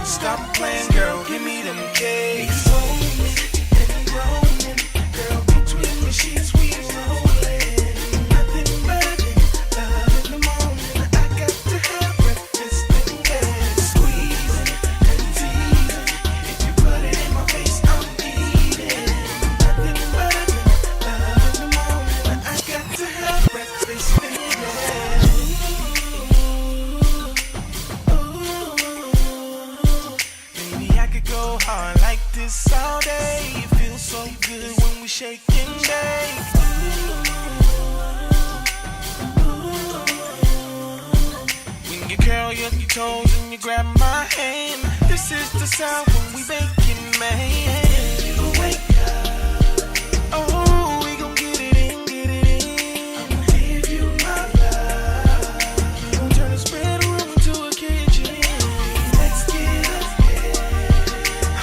Stop playing, girl, give me them cakes. Girl, between the sheets we rolling. Nothing but love in the moment. I got to have this all day. It feels so good when we shake and bake. When you curl your toes and you grab my hand, this is the sound when we baking, man. Wake up. Oh, we gon' get it in, get it in. I'ma give you my love. We gon' turn this bedroom into a kitchen. Let's get up there.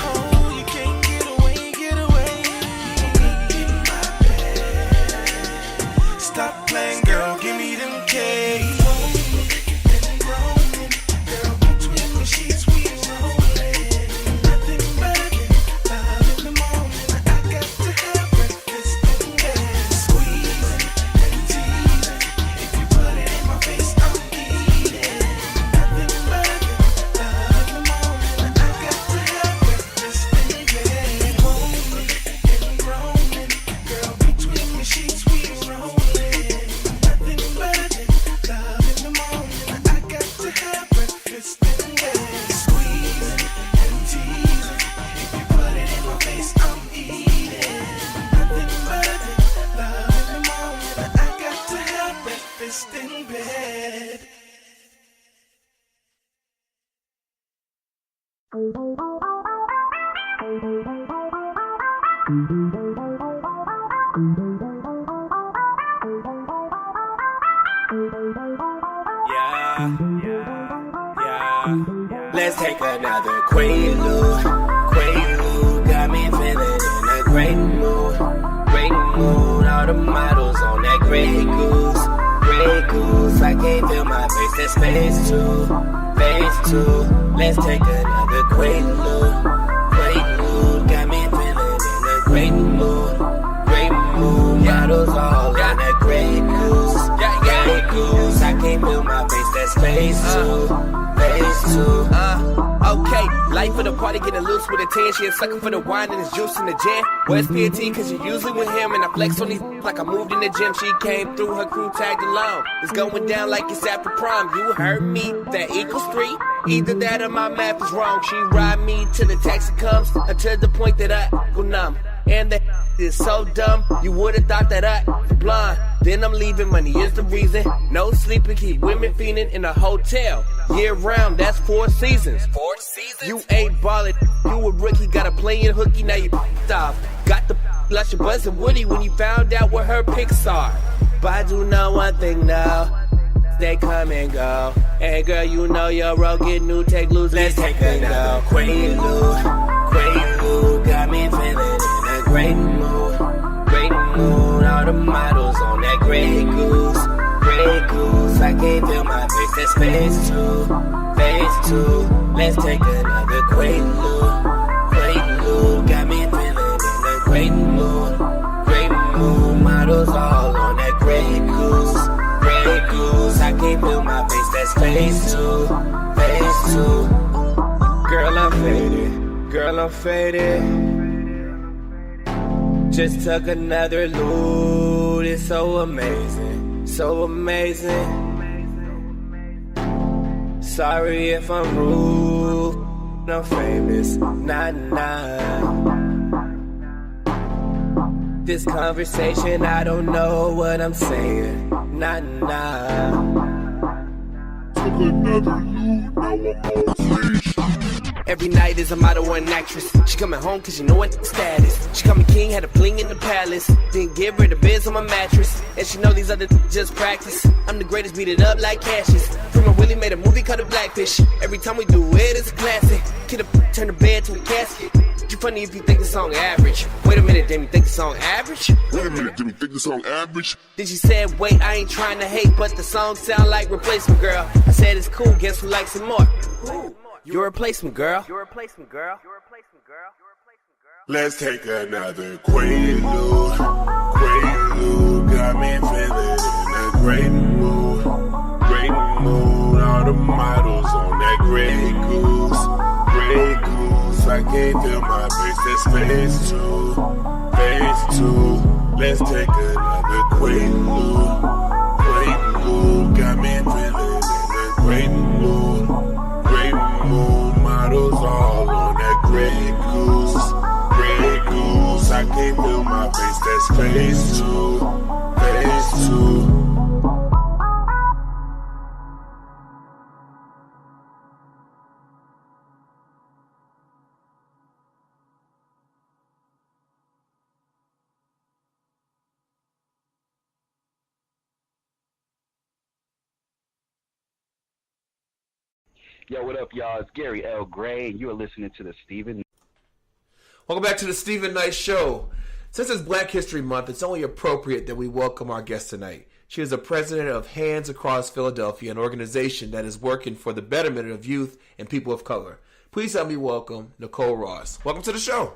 Oh, you can't get away, get away. In my bed. Stop playing, girl, give me them K's. Let's take another Quaalude. Quaalude got me feeling in a great mood. Great mood, all the models on that Grey Goose. Grey Goose, I can't feel my face, that's phase two. Phase two, let's take another Quaalude. Quaalude got me feeling in a great mood. Great mood, models all on that Grey Goose. Grey Goose, I can't feel my face, that's phase two. Okay, life of the party getting loose with a 10. She a sucker for the wine and his juice in the gin. Where's PNT? Cause you usually with him. And I flex on these like I moved in the gym. She came through, her crew tagged along. It's going down like it's after prom. You heard me, that equals 3. Either that or my math is wrong. She ride me till the taxi comes, until the point that I go numb. And that is so dumb, you would've thought that I was blind. Then I'm leaving, money is the reason. No sleeping, keep women feeding in a hotel. Year round, that's 4 seasons. 4 seasons? You ain't ballin', you a rookie, got a playin' hooky, now you off. Got the lush your Buzz and Woody when you found out what her pics are. But I do know one thing now, they come and go. Hey girl, you know your road get new, take, lose, let's take another Quaalude. Quaalude got me feeling in a great mood. Great mood, all the models on that Grey Goose. Grey Goose, I can't feel my face, that's phase two. Phase two, let's take another Quaalude. Quaalude got me feeling in a great mood. Great mood, models all on that Grey Goose. Grey Goose, I can't feel my face, that's phase two. Phase two. Girl, I'm faded. Girl, I'm faded. Just took another loot. It's so amazing. So amazing. Sorry if I'm rude. I'm famous. Nah. This conversation, I don't know what I'm saying. Nah. Took another loot, now I'm on station. Every night is a model or an actress. She coming home cause you know what status. She call me king, had a bling in the palace. Didn't give her the biz on my mattress. And she know these other just practice. I'm the greatest, beat it up like Cassius. From a Willie made a movie called The Blackfish. Every time we do it, it's a classic. Kid up, turn the bed to a casket. You funny if you think the song average. Wait a minute, did you think the song average? Wait a minute, did you think the song average? Then she said, wait, I ain't trying to hate, but the song sound like Replacement Girl. I said it's cool, guess who likes it more? Who? Your replacement girl. Your replacement girl. Your replacement girl. Your replacement girl. Let's take another Quaalude. Quaalude got me feeling in a great mood. Great mood, all the models on that Grey Goose. Grey Goose, I can't feel my face, that's phase two. Phase two, let's take another Quaalude. Quaalude got me feeling in a great mood. Great mood, models all on that Grey Goose. that's phase two, phase two. Yo, what up, y'all? It's Gary L. Gray, and you are listening to the Stephen. Welcome back to the Stephen Knight Show. Since it's Black History Month, it's only appropriate that we welcome our guest tonight. She is the president of Hands Across Philadelphia, an organization that is working for the betterment of youth and people of color. Please help me welcome Nicole Ross. Welcome to the show.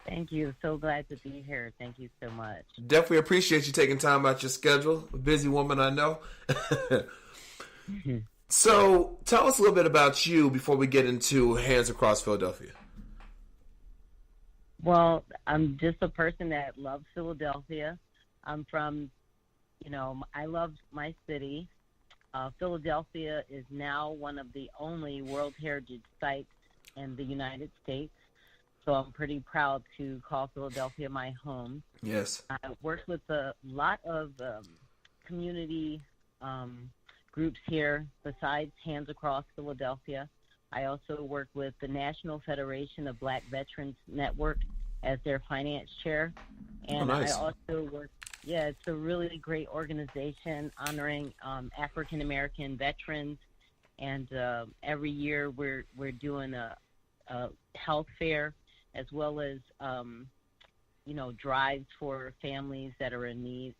Thank you. So glad to be here. Thank you so much. Definitely appreciate you taking time out your schedule. A busy woman, I know. So, tell us a little bit about you before we get into Hands Across Philadelphia. Well, I'm just a person that loves Philadelphia. I'm from, I love my city. Philadelphia is now one of the only World Heritage Sites in the United States. So I'm pretty proud to call Philadelphia my home. Yes. I work with a lot of community groups here besides Hands Across Philadelphia. I also work with the National Federation of Black Veterans Network as their finance chair. And nice. I also work, it's a really great organization honoring African American veterans. And every year we're doing a health fair as well as, drives for families that are in need.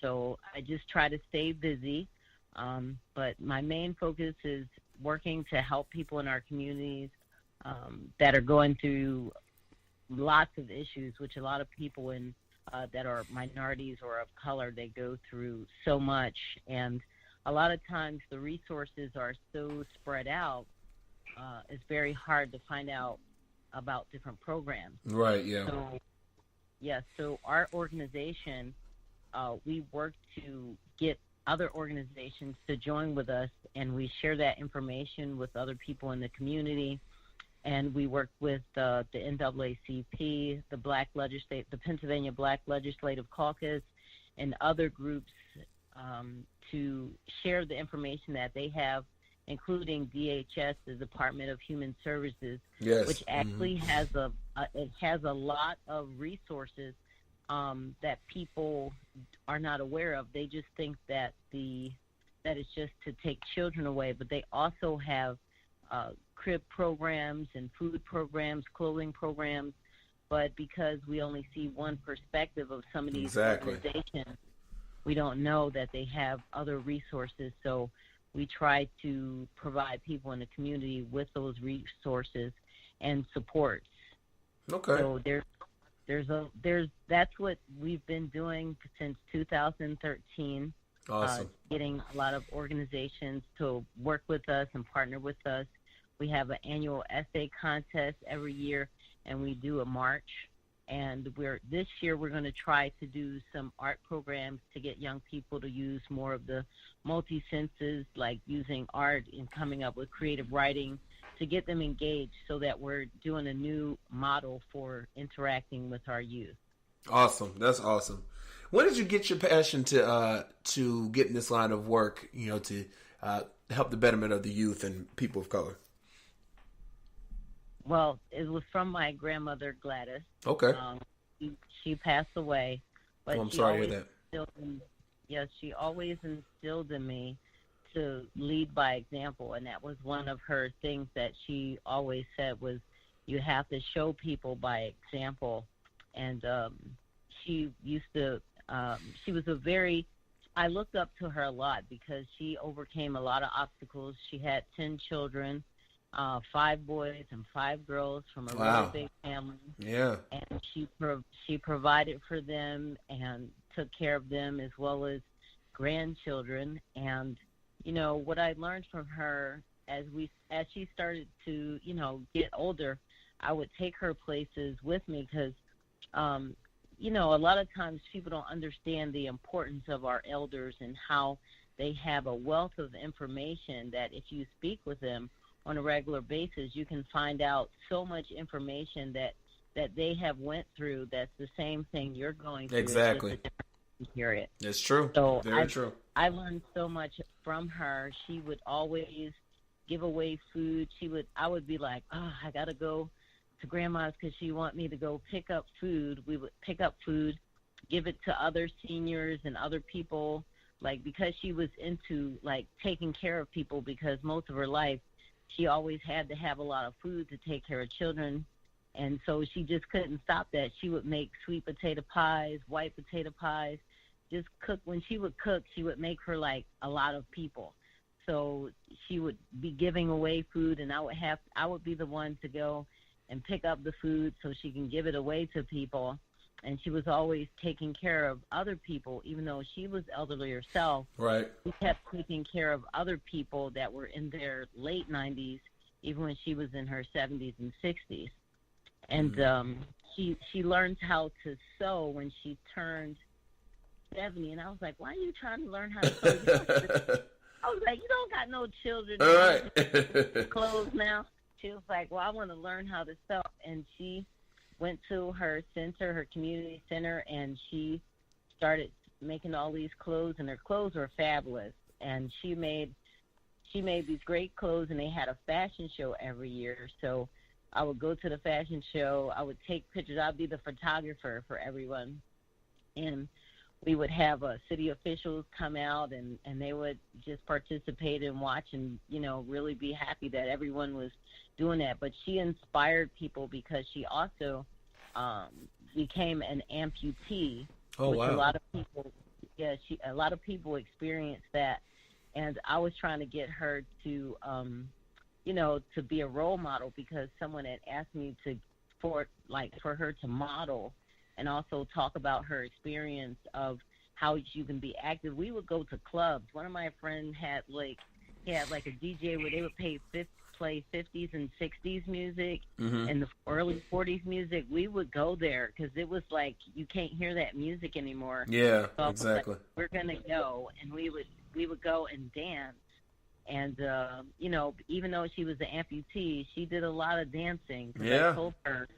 So I just try to stay busy. But my main focus is working to help people in our communities that are going through lots of issues, which a lot of people that are minorities or of color, they go through so much. And a lot of times the resources are so spread out, it's very hard to find out about different programs. Right, yeah. So our organization, we work to get other organizations to join with us, and we share that information with other people in the community. And we work with the NAACP, the Pennsylvania Black Legislative Caucus, and other groups to share the information that they have, including DHS, the Department of Human Services, yes. which actually has a lot of resources that people are not aware of. They just think that it's just to take children away, but they also have crib programs and food programs, clothing programs. But because we only see one perspective of some of these organizations, we don't know that they have other resources. So we try to provide people in the community with those resources and supports. Okay. So that's what we've been doing since 2013. Awesome. Getting a lot of organizations to work with us and partner with us. We have an annual essay contest every year, and we do a march. And this year we're going to try to do some art programs to get young people to use more of the multi-senses, like using art and coming up with creative writing, to get them engaged, so that we're doing a new model for interacting with our youth. Awesome. That's awesome. When did you get your passion to get in this line of work, to help the betterment of the youth and people of color? Well, it was from my grandmother, Gladys. Okay. She passed away. But I'm sorry to hear that. She always instilled in me to lead by example, and that was one of her things that she always said was, you have to show people by example. And she used to, she was I looked up to her a lot because she overcame a lot of obstacles. She had 10 children, 5 boys and 5 girls from a really big family. Yeah. And she provided for them and took care of them, as well as grandchildren. And what I learned from her as she started to get older, I would take her places with me because a lot of times people don't understand the importance of our elders and how they have a wealth of information that if you speak with them on a regular basis, you can find out so much information that that they have went through that's the same thing you're going through. Exactly. It's just a different period. It's true. So Very true. I learned so much from her. She would always give away food. I would be like, oh, I got to go to grandma's because she want me to go pick up food. We would pick up food, give it to other seniors and other people, like, because she was into, like, taking care of people, because most of her life she always had to have a lot of food to take care of children. And so she just couldn't stop that. She would make sweet potato pies, white potato pies, just cook. When she would cook, she would make for, like, a lot of people. So she would be giving away food, and I would be the one to go and pick up the food so she can give it away to people. And she was always taking care of other people, even though she was elderly herself. Right. She kept taking care of other people that were in their late 90s, even when she was in her 70s and 60s. And she learned how to sew when she turned 70. And I was like, why are you trying to learn how to sew? I was like, you don't got no children. All right. Clothes now. She was like, well, I want to learn how to sew. And she went to her center, her community center, and she started making all these clothes, and her clothes were fabulous. And she made these great clothes, and they had a fashion show every year. So I would go to the fashion show. I would take pictures. I'd be the photographer for everyone. And we would have city officials come out, and they would just participate and watch and, really be happy that everyone was doing that. But she inspired people because she also became an amputee. Oh, which wow. A lot of people experienced that. And I was trying to get her to, to be a role model, because someone had asked me for her to model and also talk about her experience of how you can be active. We would go to clubs. One of my friends had a DJ where they would play 50s and 60s music and the early 40s music. We would go there because it was like you can't hear that music anymore. Yeah, so exactly. We're gonna go, and we would go and dance. And even though she was an amputee, she did a lot of dancing. Yeah. I told her,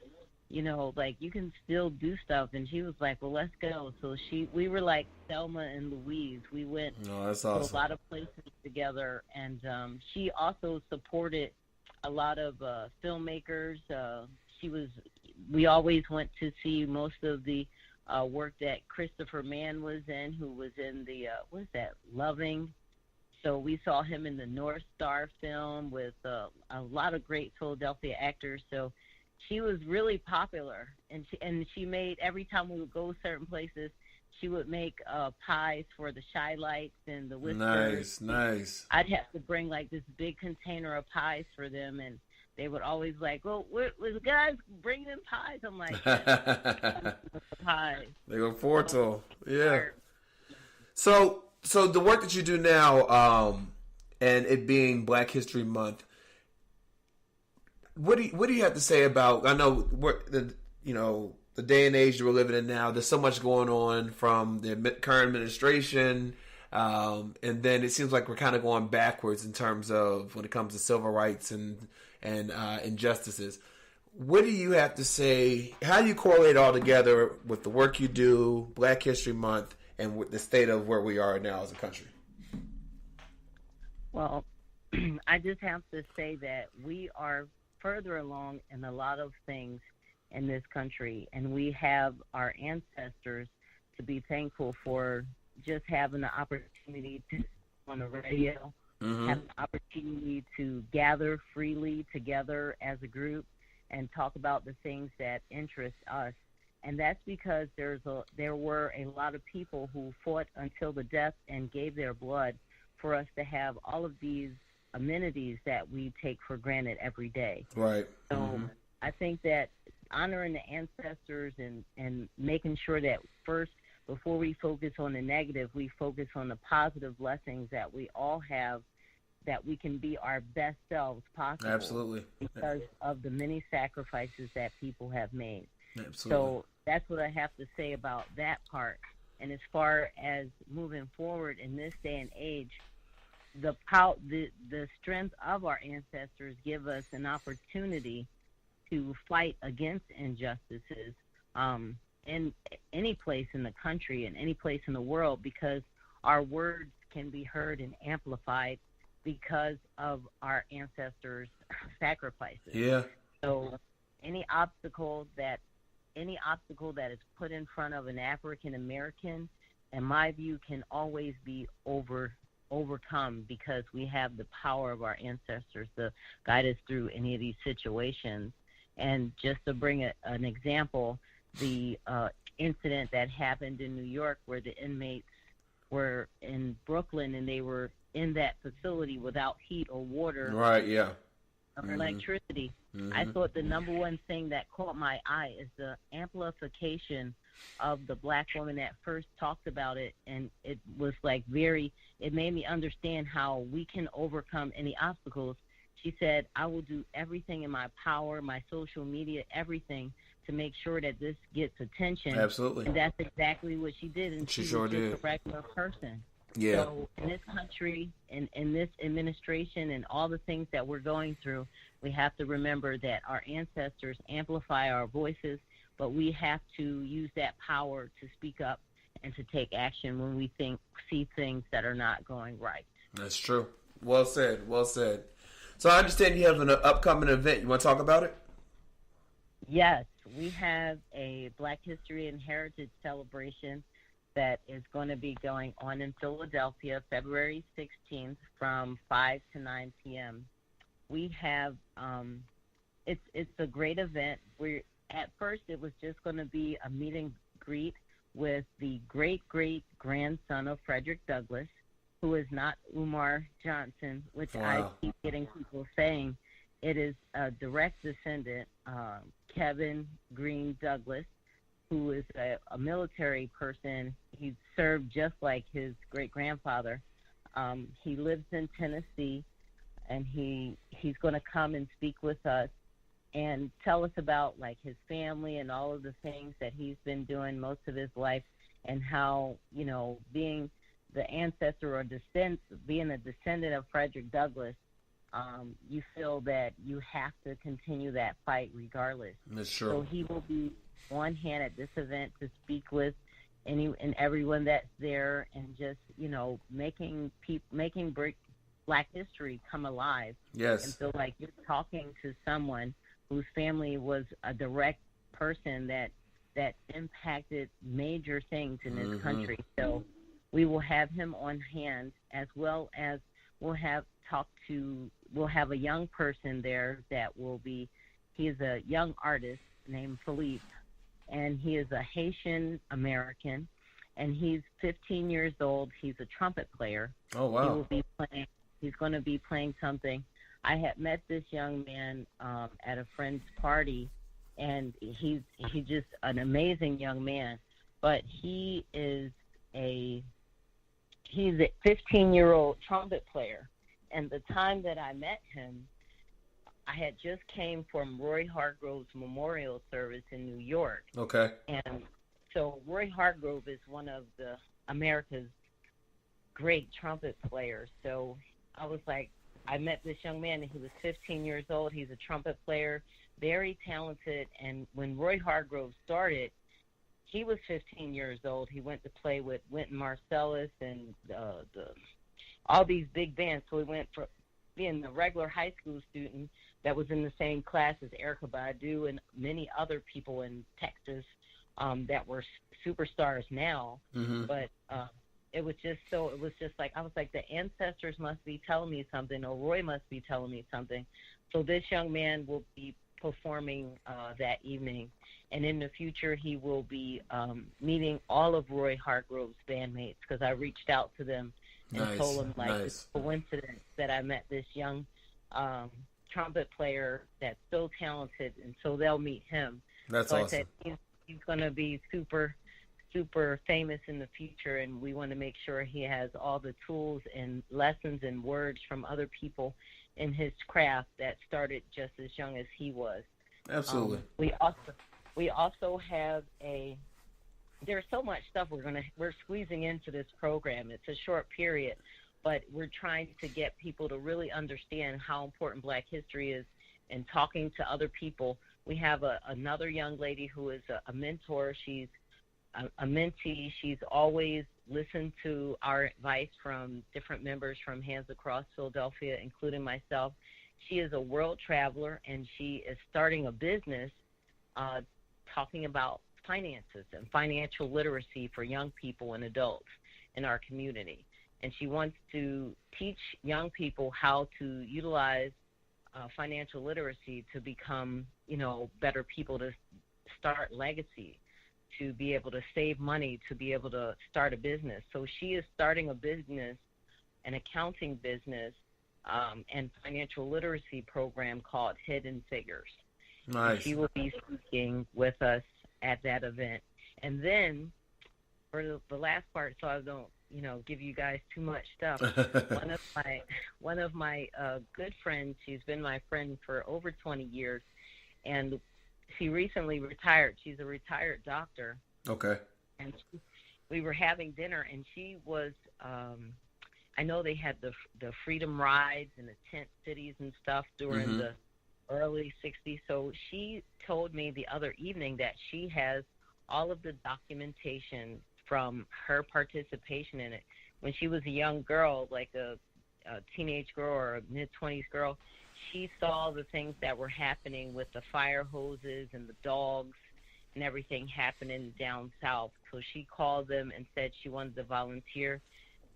you can still do stuff. And she was like, well, let's go. So we were like Thelma and Louise. We went that's to awesome. a lot of places together. And she also supported a lot of filmmakers. We always went to see most of the work that Christopher Mann was in, who was in the, Loving. So we saw him in the North Star film with a lot of great Philadelphia actors. So she was really popular, and she made, every time we would go certain places, she would make pies for the Shy Lights and the Whispers. Nice. I'd have to bring like this big container of pies for them, and they would always like, well, the guys bringing in pies. I'm like, pies. They go forward to yeah. So the work that you do now, and it being Black History Month, what do you have to say about? I know the day and age that we're living in now. There's so much going on from the current administration, and then it seems like we're kind of going backwards in terms of when it comes to civil rights and injustices. What do you have to say? How do you correlate all together with the work you do, Black History Month, and with the state of where we are now as a country? Well, I just have to say that we are further along in a lot of things in this country, and we have our ancestors to be thankful for, just having the opportunity to on the radio, have the opportunity to gather freely together as a group and talk about the things that interest us. And that's because there were a lot of people who fought until the death and gave their blood for us to have all of these amenities that we take for granted every day. Right. So I think that honoring the ancestors and making sure that first, before we focus on the negative, we focus on the positive blessings that we all have, that we can be our best selves possible. Absolutely. Because of the many sacrifices that people have made. Absolutely. So that's what I have to say about that part. And as far as moving forward in this day and age, the strength of our ancestors give us an opportunity to fight against injustices in any place in the country and any place in the world, because our words can be heard and amplified because of our ancestors' sacrifices. Yeah. So any obstacle that is put in front of an African American, in my view, can always be overcome because we have the power of our ancestors to guide us through any of these situations. And just to bring an example, the incident that happened in New York where the inmates were in Brooklyn and they were in that facility without heat or water. Right, yeah. Or electricity. I thought the number one thing that caught my eye is the amplification of the black woman that first talked about it, and it was like it made me understand how we can overcome any obstacles. She said, I will do everything in my power, my social media, everything to make sure that this gets attention. Absolutely. And that's exactly what she did, and she was sure just did. a regular person. Yeah. So in this country, in this administration, and all the things that we're going through, we have to remember that our ancestors amplify our voices, but we have to use that power to speak up and to take action when we see things that are not going right. That's true. Well said. Well said. So I understand you have an upcoming event. You want to talk about it? Yes, we have a Black History and Heritage celebration that is going to be going on in Philadelphia, February 16th from 5 to 9 p.m. We have, it's a great event. At first it was just going to be a meet and greet with the great-great-grandson of Frederick Douglass, who is not Umar Johnson, which Wow. I keep getting people saying. It is a direct descendant, Kevin Green Douglass, who is a military person. He served just like his great-grandfather. He lives in Tennessee, and he's going to come and speak with us and tell us about like his family and all of the things that he's been doing most of his life, and how, you know, being the ancestor or being a descendant of Frederick Douglass, you feel that you have to continue that fight regardless. That's true. So he will be on hand at this event to speak with any and everyone that's there, and just, you know, making Black history come alive. Yes. And feel like you're talking to someone whose family was a direct person that impacted major things in this country. So we will have him on hand, as well as we'll have a young person there that will be, he is a young artist named Philippe, and he is a Haitian American, and he's 15 years old. He's a trumpet player. Oh, wow. He's going to be playing something. I had met this young man at a friend's party, and he's just an amazing young man. But he's a 15-year-old trumpet player. And the time that I met him, I had just came from Roy Hargrove's memorial service in New York. Okay. And so Roy Hargrove is one of America's great trumpet players. So I was like, I met this young man, and he was 15 years old. He's a trumpet player, very talented. And when Roy Hargrove started, he was 15 years old. He went to play with Wynton Marsalis and all these big bands. So he went from being a regular high school student that was in the same class as Erykah Badu and many other people in Texas that were superstars now. But it was just like, I was like, the ancestors must be telling me something, or Roy must be telling me something. So this young man will be performing that evening, and in the future he will be meeting all of Roy Hargrove's bandmates, because I reached out to them and told them, like, it's a coincidence that I met this young trumpet player that's so talented, and so they'll meet him. That's so awesome. I said he's going to be super famous in the future, and we want to make sure he has all the tools and lessons and words from other people in his craft that started just as young as he was. Absolutely. We also have there's so much stuff we're squeezing into this program. It's a short period, but we're trying to get people to really understand how important Black history is, and talking to other people We have another young lady who is a mentor. She's a mentee. She's always listened to our advice from different members from Hands Across Philadelphia, including myself. She is a world traveler, and she is starting a business talking about finances and financial literacy for young people and adults in our community. And she wants to teach young people how to utilize financial literacy to become, better people, to start legacy, to be able to save money, to be able to start a business. So she is starting a business, an accounting business, and financial literacy program called Hidden Figures. Nice. She will be speaking with us at that event. And then for the last part, so I don't, give you guys too much stuff. one of my good friends, she's been my friend for over 20 years, and she recently retired. She's a retired doctor. Okay. And we were having dinner, and she was, I know they had the Freedom Rides and the tent cities and stuff during the early 60s. So she told me the other evening that she has all of the documentation from her participation in it. When she was a young girl, like a teenage girl or a mid-20s girl, she saw the things that were happening with the fire hoses and the dogs and everything happening down south. So she called them and said she wanted to volunteer.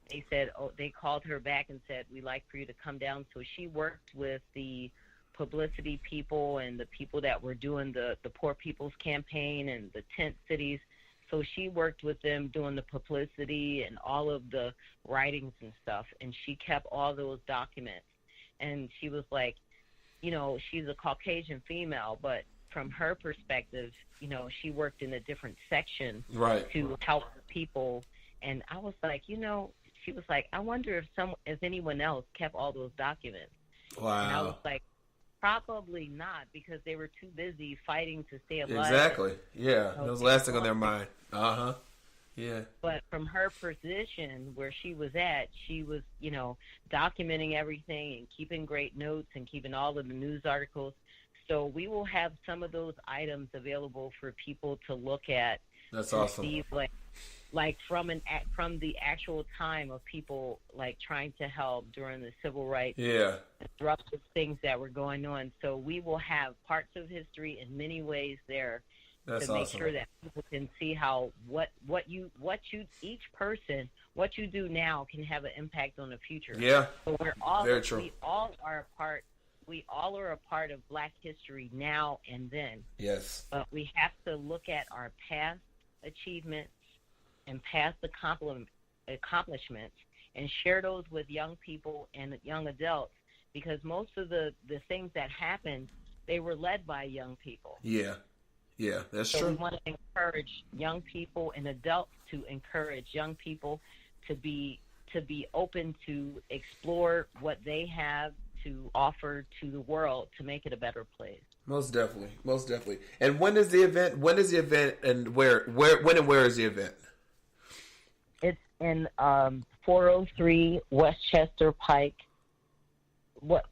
They said, they called her back and said, we'd like for you to come down. So she worked with the publicity people and the people that were doing the Poor People's Campaign and the tent cities. So she worked with them doing the publicity and all of the writings and stuff, and she kept all those documents. And she was like, she's a Caucasian female, but from her perspective, she worked in a different section to help people. And I was like, she was like, I wonder if anyone else kept all those documents. Wow. And I was like, probably not, because they were too busy fighting to stay alive. Exactly. Yeah. That was the last thing on their mind. Uh-huh. Yeah. But from her position where she was at, she was, documenting everything and keeping great notes and keeping all of the news articles. So we will have some of those items available for people to look at. That's awesome. See, like from the actual time of people like trying to help during the civil rights disruptive things that were going on. So we will have parts of history in many ways there. That's to make awesome. sure that people can see how what you each person, what you do now can have an impact on the future. Yeah. So Very true. we all are a part of Black history now and then. Yes. But we have to look at our past achievements and past accomplishments and share those with young people and young adults, because most of the things that happened, they were led by young people. Yeah. Yeah, that's so true. We want to encourage young people and adults to encourage young people to be open to explore what they have to offer to the world to make it a better place. Most definitely. And when is the event? And where? When and where is the event? It's in 403 Westchester Pike.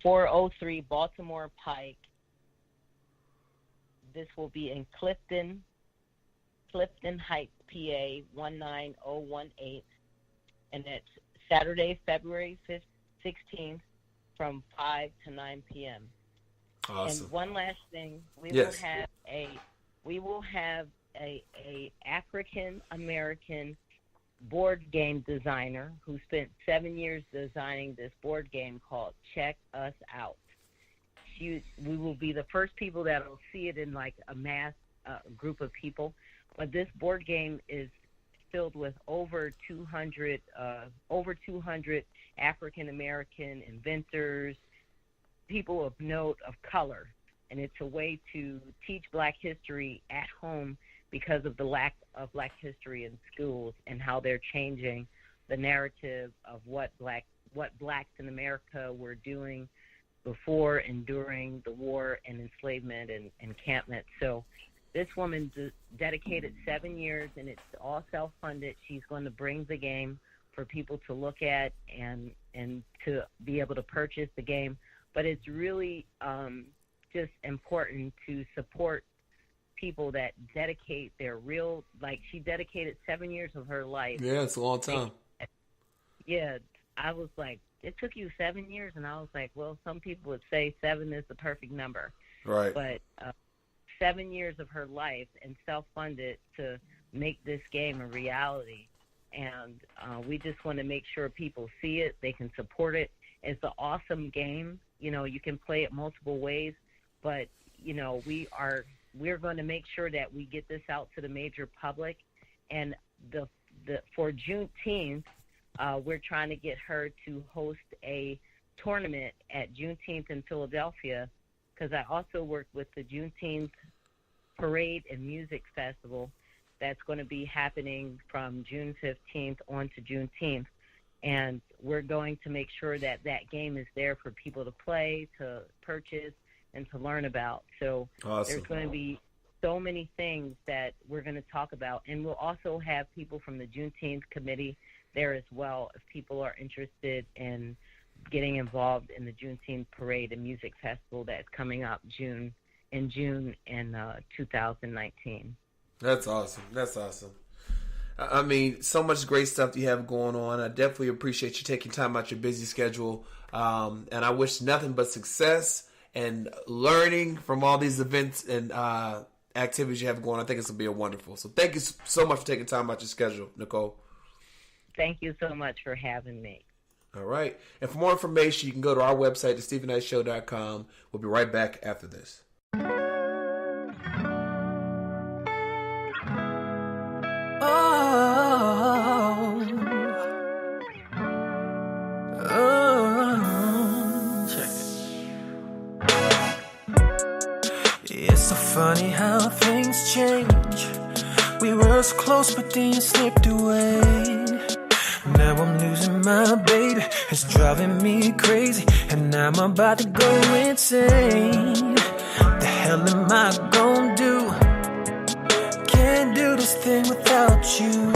403 Baltimore Pike. This will be in Clifton Heights, PA 19018, and it's Saturday, February 16th, from 5 to 9 p.m. Awesome. And one last thing, we will have a African American board game designer who spent 7 years designing this board game called Check Us Out. We will be the first people that will see it in like a mass group of people. But this board game is filled with over 200 African American inventors, people of note, of color, and it's a way to teach Black history at home because of the lack of Black history in schools and how they're changing the narrative of what Blacks in America were doing before and during the war and enslavement and encampment. So this woman dedicated 7 years, and it's all self-funded. She's going to bring the game for people to look at and to be able to purchase the game. But it's really just important to support people that dedicate their real, like she dedicated 7 years of her life. Yeah, it's a long time. Yeah, I was like, it took you 7 years, and I was like, well, some people would say 7 is the perfect number. Right. But 7 years of her life and self-funded to make this game a reality. And we just want to make sure people see it, they can support it. It's an awesome game. You know, you can play it multiple ways, but, you know, we're going to make sure that we get this out to the major public. And for Juneteenth, we're trying to get her to host a tournament at Juneteenth in Philadelphia, because I also work with the Juneteenth Parade and Music Festival that's going to be happening from June 15th on to Juneteenth. And we're going to make sure that that game is there for people to play, to purchase, and to learn about. So awesome. There's going to be so many things that we're going to talk about. And we'll also have people from the Juneteenth committee there as well if people are interested in getting involved in the Juneteenth Parade and Music Festival that's coming up in June in 2019. That's awesome. That's awesome. I mean, so much great stuff you have going on. I definitely appreciate you taking time out your busy schedule. And I wish nothing but success and learning from all these events and activities you have going on. I think it's going to be wonderful. So thank you so much for taking time out your schedule, Nicole. Thank you so much for having me. All right. And for more information, you can go to our website, thestephenknightshow.com. We'll be right back after this. It's so funny how things change. We were so close, but then you slipped away. Now I'm losing my baby, it's driving me crazy, and I'm about to go insane. The hell am I gonna do? Can't do this thing without you.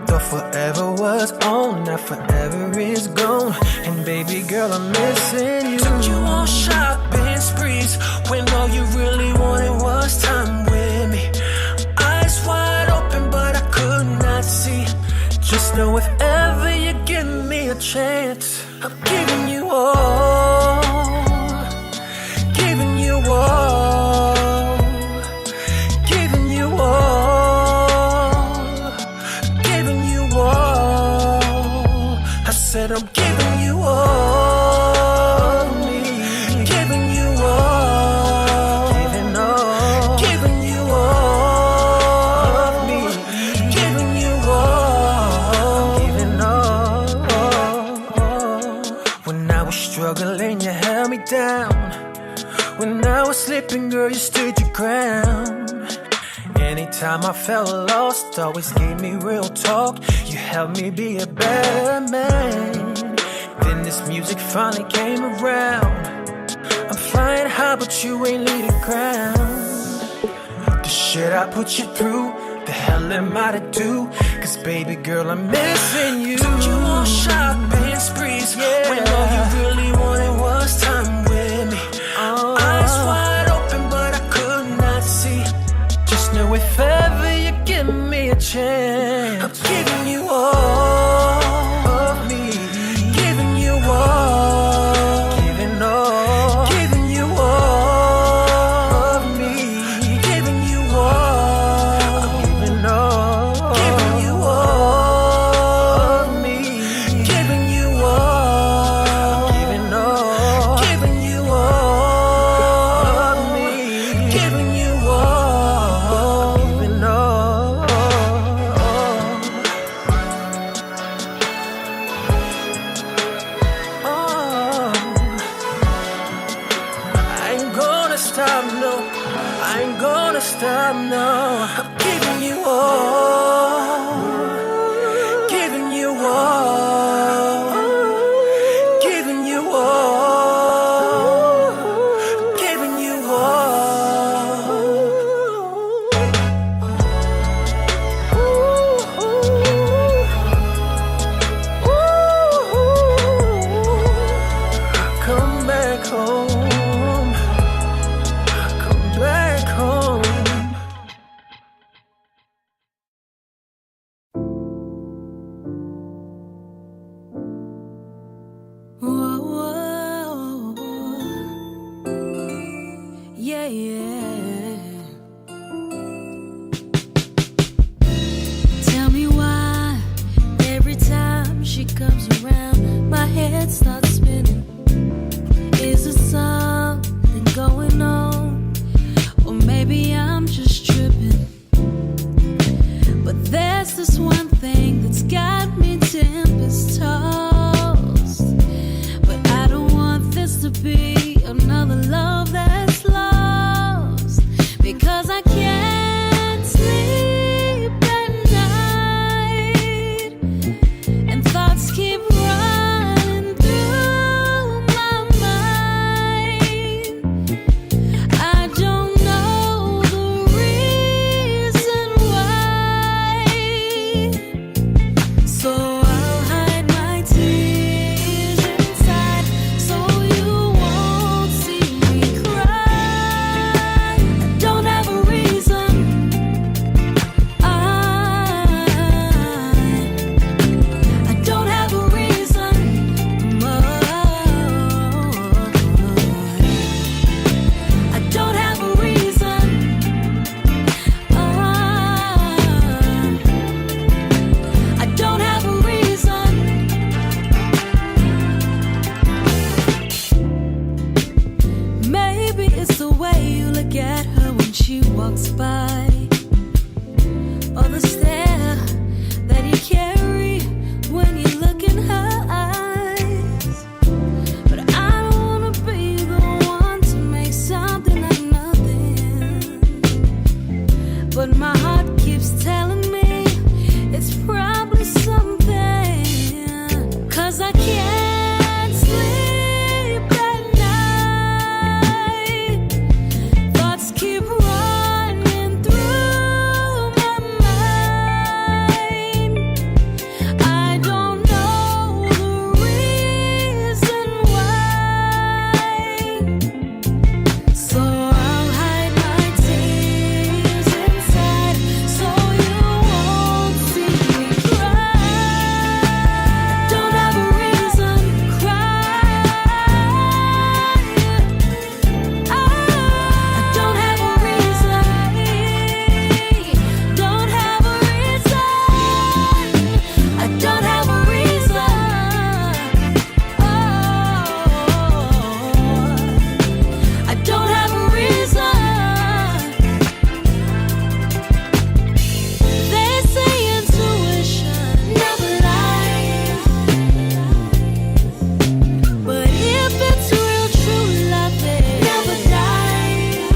Thought forever was on, now forever is gone. And baby girl, I'm missing you. Took you on shopping sprees when all you really wanted was time with me. Eyes wide open, but I could not see. Just know if ever you give me a chance, I'm giving you all, giving you all, giving you all, giving you all. I said I'm giving you all of me, giving you all, giving all, giving you all of me, giving you all, giving all. When I was struggling, you held me down. When I was slipping, girl, you stood your ground. Anytime I felt lost, always gave me real talk. You helped me be a better man. Then this music finally came around. I'm flying high, but you ain't leave the ground. The shit I put you through, the hell am I to do? Cause baby girl, I'm missing you. Took you on shopping sprees, yeah, when all you really wanted was time with me. Eyes wide open, but I could not see. Just know if ever you give me a chance, I'm giving you all of me, giving you all, giving all, giving you all of me, giving you all, giving all, giving you all of me, giving you all, giving all, giving you all of me, giving you all, giving all. I ain't gonna stop, no. I ain't gonna stop, no. I'm giving you all, giving you all, giving you all, giving you all. Come back home. but my heart keeps telling me it's probably something. 'Cause I can't sleep at night. Thoughts keep running through my mind. I don't know the reason why. So I'll hide my tears inside so you won't see me cry. Don't have a reason to cry. I don't have a reason. Don't have a reason. I don't have a reason. Oh, I don't have a reason. They say intuition never lies, but if it's real, true love, it never dies.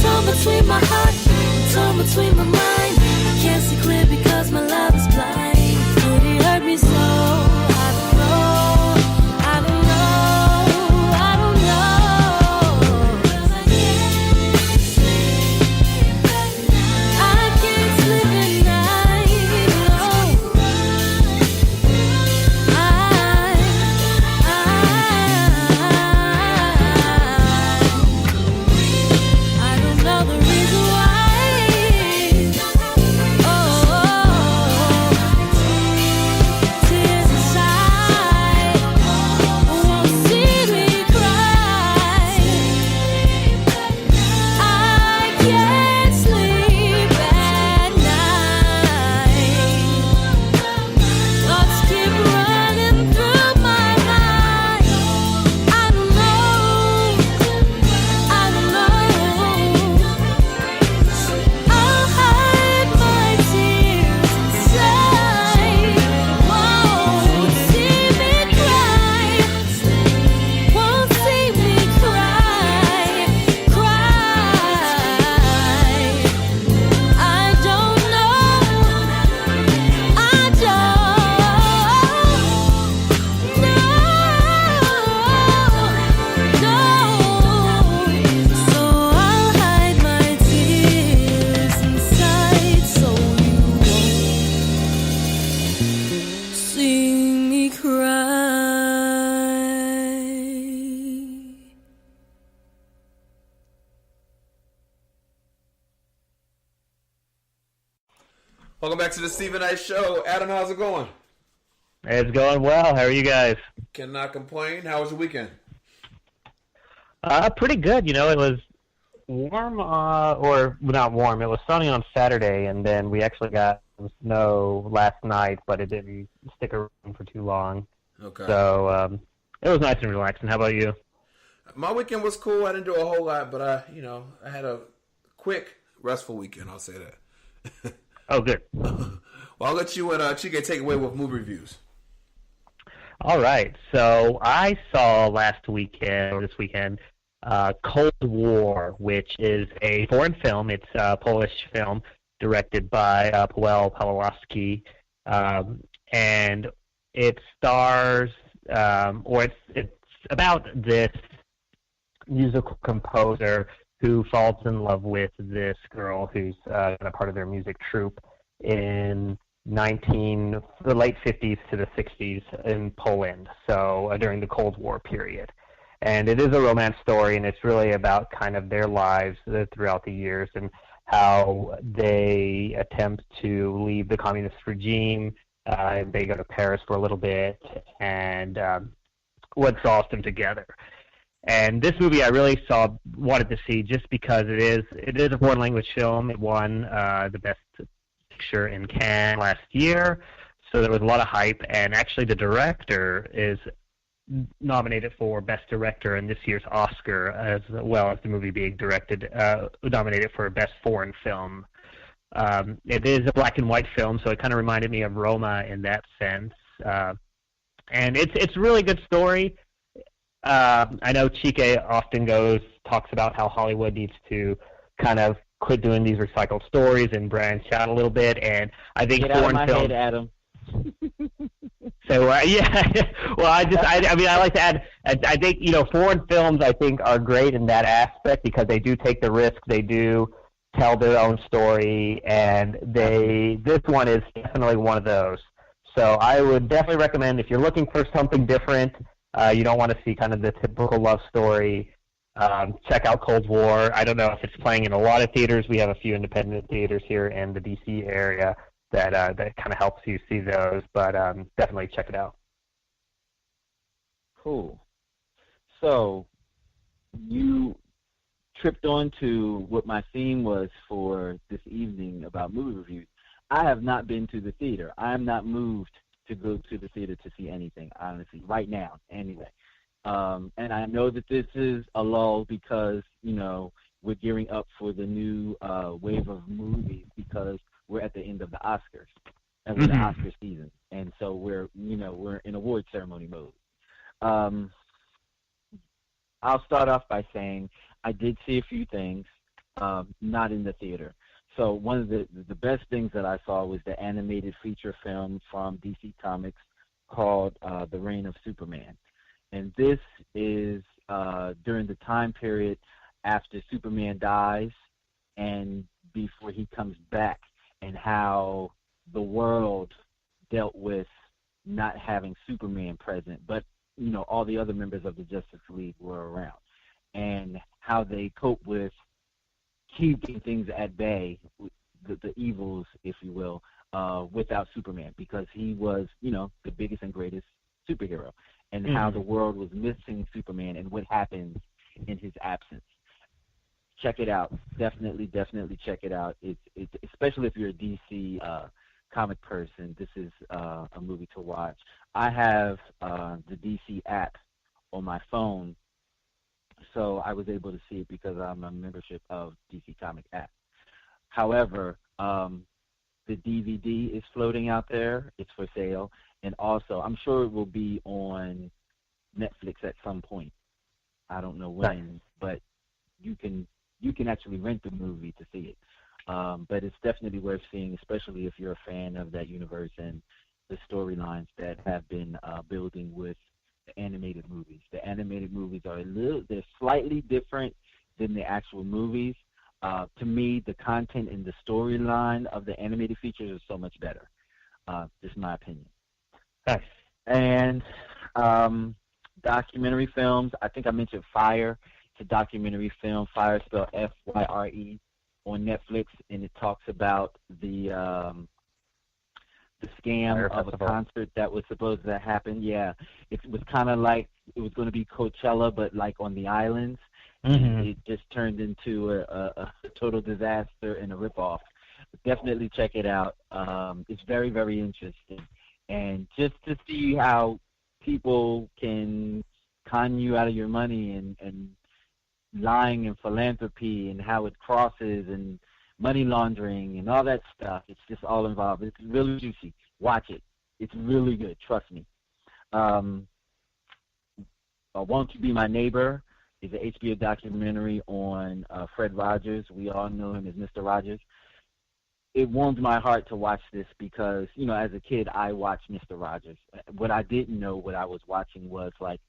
Torn between my heart, torn between my mind. I can't see clear because my love is blind. Could he hurt me so? I don't know. I don't know. I don't know. 'Cause I can't sleep at night. I can't sleep at night. No. I don't know the reason why. Oh, tears inside won't see me cry. I can't sleep at night. Thoughts keep running through my mind. I don't know. I don't know. I'll hide my tears inside. Won't see me cry. Won't see me cry. I don't know. I don't know. So I'll hide my tears inside so you won't see me cry. Welcome back to the Stephen Knight Show. Adam, how's it going? It's going well. How are you guys? Cannot complain. How was your weekend? Pretty good. You know, it was warm, or not warm. It was sunny on Saturday, and then we actually got some snow last night, but it didn't stick around for too long. Okay. So it was nice and relaxing. How about you? My weekend was cool. I didn't do a whole lot, but I had a quick, restful weekend. I'll say that. Oh, good. Well, I'll let you and Chike take away with movie reviews. All right. So I saw this weekend, Cold War, which is a foreign film. It's a Polish film directed by Paweł Pawłowski, and it stars, it's about this musical composer who falls in love with this girl who's a part of their music troupe in the late 50s to the 60s in Poland, so during the Cold War period. And it is a romance story, and it's really about kind of their lives throughout the years and how they attempt to leave the communist regime. They go to Paris for a little bit, and what draws them together. And this movie I really wanted to see just because it is a foreign language film. It won the Best Picture in Cannes last year, so there was a lot of hype. And actually, the director is nominated for Best Director in this year's Oscar, as well as the movie being nominated for Best Foreign Film. It is a black and white film, so it kind of reminded me of Roma in that sense. And it's a really good story. I know Chike often talks about how Hollywood needs to kind of quit doing these recycled stories and branch out a little bit. And I think Get out of foreign my films. head, Adam. So yeah, well, I mean, I like to add. I think foreign films I think are great in that aspect because they do take the risk. They do tell their own story, and this one is definitely one of those. So I would definitely recommend if you're looking for something different. You don't want to see kind of the typical love story. Check out Cold War. I don't know if it's playing in a lot of theaters. We have a few independent theaters here in the D.C. area that kind of helps you see those, but definitely check it out. Cool. So you tripped on to what my theme was for this evening about movie reviews. I have not been to the theater. I am not moved to go to the theater to see anything, honestly, right now, anyway. And I know that this is a lull because, we're gearing up for the new wave of movies because we're at the end of the Oscars, and we're the Oscar season. And so we're in award ceremony mode. I'll start off by saying I did see a few things, not in the theater. So one of the best things that I saw was the animated feature film from DC Comics called The Reign of Superman. And this is during the time period after Superman dies and before he comes back, and how the world dealt with not having Superman present, but all the other members of the Justice League were around, and how they cope with keeping things at bay, the evils, if you will, without Superman, because he was, the biggest and greatest superhero, and how the world was missing Superman and what happens in his absence. Check it out. Definitely check it out. It's especially if you're a DC comic person, this is a movie to watch. I have the DC app on my phone, so I was able to see it because I'm a membership of DC Comic app. However, the DVD is floating out there. It's for sale. And also, I'm sure it will be on Netflix at some point. I don't know when, but you can actually rent the movie to see it. But it's definitely worth seeing, especially if you're a fan of that universe and the storylines that have been building with the animated movies. The animated movies they're slightly different than the actual movies. To me, the content and the storyline of the animated features is so much better. Just my opinion. Nice. And documentary films, I think I mentioned Fire. It's a documentary film, Fire spelled F-Y-R-E, on Netflix, and it talks about the scam of a concert that was supposed to happen. Yeah, it was kind of like it was going to be Coachella, but like on the islands. And it just turned into a total disaster and a ripoff. Definitely check it out. It's very, very interesting. And just to see how people can con you out of your money and lying and philanthropy and how it crosses and money laundering and all that stuff. It's just all involved. It's really juicy. Watch it. It's really good. Trust me. Won't You Be My Neighbor is an HBO documentary on Fred Rogers. We all know him as Mr. Rogers. It warmed my heart to watch this because, as a kid, I watched Mr. Rogers. What I didn't know what I was watching was, like,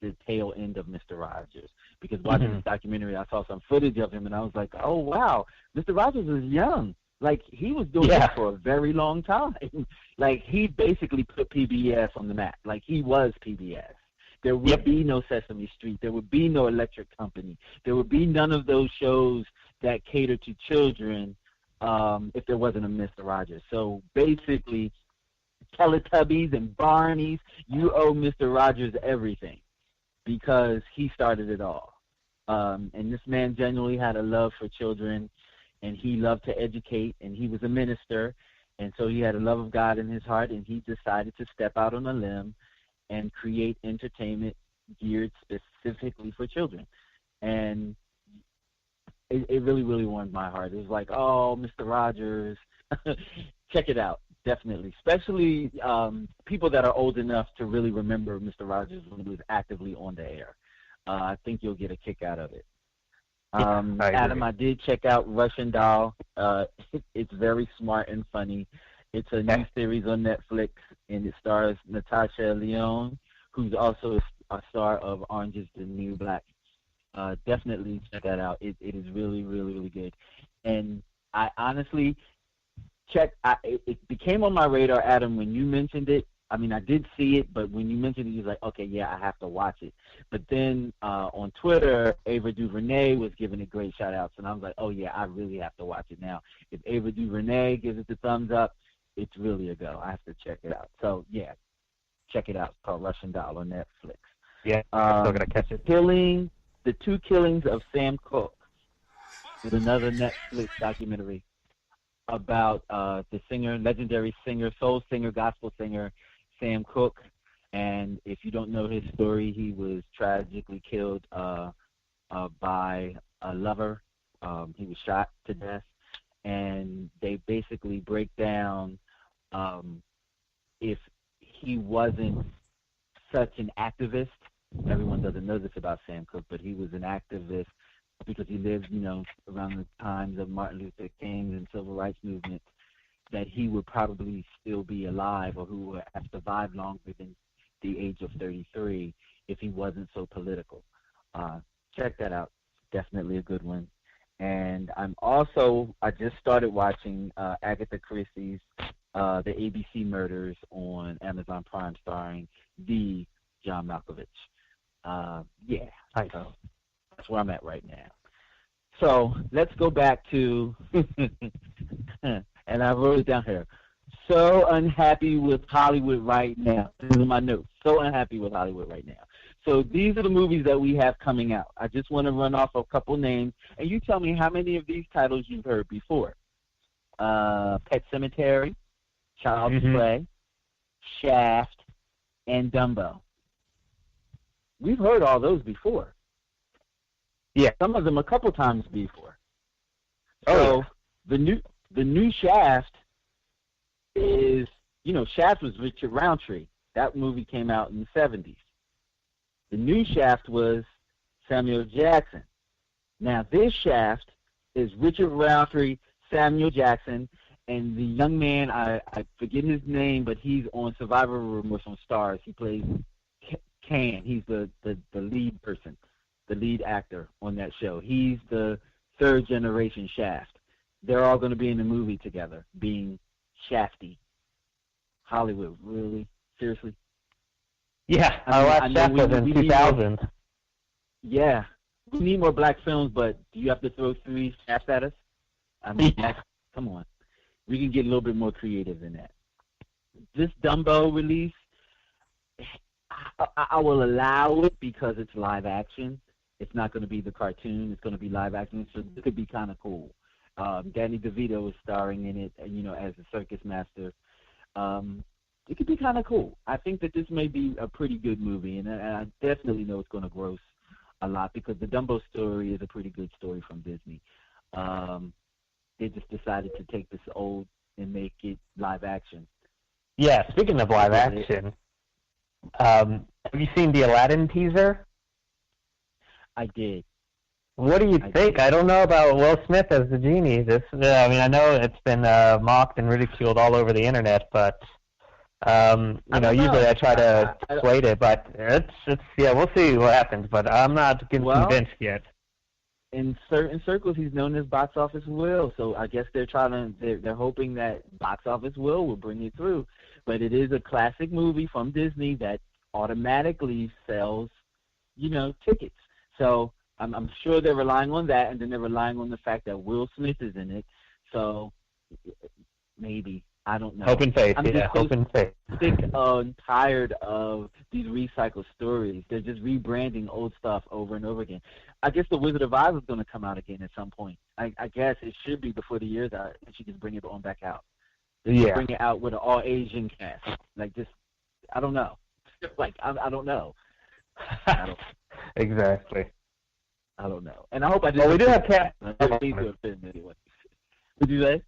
the tail end of Mr. Rogers. Because watching this documentary, I saw some footage of him, and I was like, oh, wow, Mr. Rogers was young. Like, he was doing this for a very long time. Like, he basically put PBS on the map. Like, he was PBS. There would be no Sesame Street. There would be no Electric Company. There would be none of those shows that cater to children if there wasn't a Mr. Rogers. So basically, Teletubbies and Barneys, you owe Mr. Rogers everything because he started it all. And this man genuinely had a love for children, and he loved to educate, and he was a minister, and so he had a love of God in his heart, and he decided to step out on a limb and create entertainment geared specifically for children. And it really, really warmed my heart. It was like, oh, Mr. Rogers. Check it out, definitely. Especially people that are old enough to really remember Mr. Rogers when he was actively on the air. I think you'll get a kick out of it. Adam, I did check out Russian Doll. It's very smart and funny. It's a new series on Netflix, and it stars Natasha Lyonne, who's also a star of Orange is the New Black. Definitely check that out. It is really, really, really good. And I honestly it became on my radar, Adam, when you mentioned it. I mean, I did see it, but when you mentioned it, you was like, okay, yeah, I have to watch it. But then on Twitter, Ava DuVernay was giving it great shout-outs, and I was like, oh, yeah, I really have to watch it now. If Ava DuVernay gives it the thumbs up, it's really a go. I have to check it out. So, yeah, check it out. It's called Russian Doll on Netflix. Yeah, I'm still going to catch it. The Two Killings of Sam Cooke is another Netflix documentary about the legendary singer, soul singer, gospel singer, Sam Cooke. And if you don't know his story, he was tragically killed by a lover. He was shot to death. And they basically break down if he wasn't such an activist. Everyone doesn't know this about Sam Cooke, but he was an activist because he lived, around the times of Martin Luther King and civil rights movement, that he would probably still be alive, or who would have survived longer than the age of 33 if he wasn't so political. Check that out. Definitely a good one. And I just started watching Agatha Christie's The ABC Murders on Amazon Prime, starring the John Malkovich. So that's where I'm at right now. So let's go back to, and I wrote it down here. So unhappy with Hollywood right now. These are my notes. So unhappy with Hollywood right now. So these are the movies that we have coming out. I just want to run off a couple names, and you tell me how many of these titles you've heard before. Pet Sematary, Child's Play, Shaft, and Dumbo. We've heard all those before. Yeah, some of them a couple times before. So the new Shaft is, Shaft was Richard Roundtree. That movie came out in the 70s. The new Shaft was Samuel Jackson. Now this Shaft is Richard Roundtree, Samuel Jackson, and the young man, I forget his name, but he's on Survivor Remorse on Stars. He plays Can. He's the lead person, the lead actor on that show. He's the third generation Shaft. They're all going to be in the movie together, being Shafty. Hollywood, really? Seriously? Yeah, I watched Shaft in 2000. Yeah. We need more black films, but do you have to throw 3 Shafts at us? I mean, come on. We can get a little bit more creative than that. This Dumbo release, I will allow it because it's live action. It's not going to be the cartoon. It's going to be live action, so it could be kind of cool. Danny DeVito is starring in it, as a circus master. It could be kind of cool. I think that this may be a pretty good movie, and I definitely know it's going to gross a lot because the Dumbo story is a pretty good story from Disney. They just decided to take this old and make it live action. Yeah, speaking of live action, have you seen the Aladdin teaser? I did. What do you think? I don't know about Will Smith as the genie. I know it's been mocked and ridiculed all over the internet, but usually I try to persuade it, but it's we'll see what happens. But I'm not convinced yet. In certain circles, he's known as Box Office Will, so I guess they're hoping that Box Office will bring it through. But it is a classic movie from Disney that automatically sells, tickets. So I'm sure they're relying on that, and then they're relying on the fact that Will Smith is in it. So maybe. I don't know. Hope and faith. Hope and faith. Sick and tired of these recycled stories. They're just rebranding old stuff over and over again. I guess The Wizard of Oz is going to come out again at some point. I guess it should be before the year's out, and she can bring it on back out. Bring it out with an all-Asian cast. I don't know. I don't know. Exactly. I don't know. And I hope I didn't. Well, we do have Captain. Anyway. Would you say?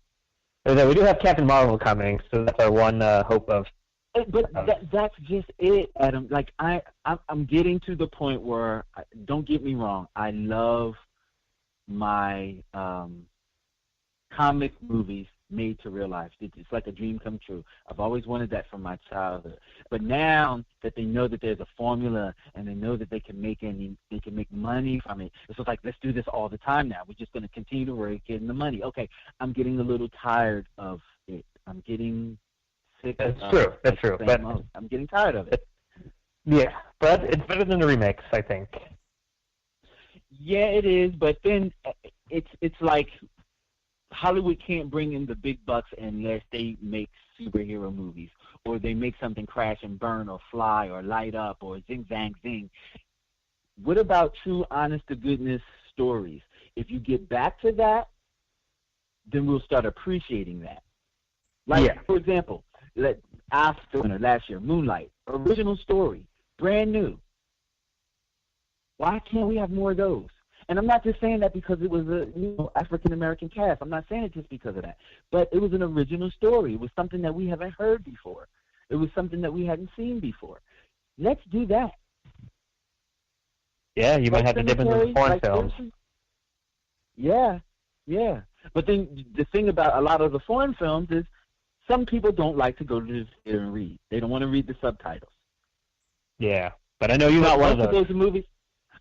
We do have Captain Marvel coming, so that's our one hope of. But that's just it, Adam. I'm getting to the point where, don't get me wrong, I love my comic movies made to real life. It's like a dream come true. I've always wanted that from my childhood. But now that they know that there's a formula and they know that they can make money from it, it's just like, let's do this all the time now. We're just going to continue to work, getting the money. Okay, I'm getting a little tired of it. I'm getting sick. That's true. But I'm getting tired of it. Yeah, but it's better than the remakes, I think. Yeah, it is. But then it's like Hollywood can't bring in the big bucks unless they make superhero movies, or they make something crash and burn or fly or light up or zing, zang, zing. What about true, honest-to-goodness stories? If you get back to that, then we'll start appreciating that. Like, for example, Oscar winner last year, Moonlight, original story, brand new. Why can't we have more of those? And I'm not just saying that because it was a African-American cast. I'm not saying it just because of that. But it was an original story. It was something that we haven't heard before. It was something that we hadn't seen before. Let's do that. Yeah, you might have the difference in foreign films. Yeah. But then the thing about a lot of the foreign films is some people don't like to go to the theater and read. They don't want to read the subtitles. Yeah, but I know you're not one of those. Movies.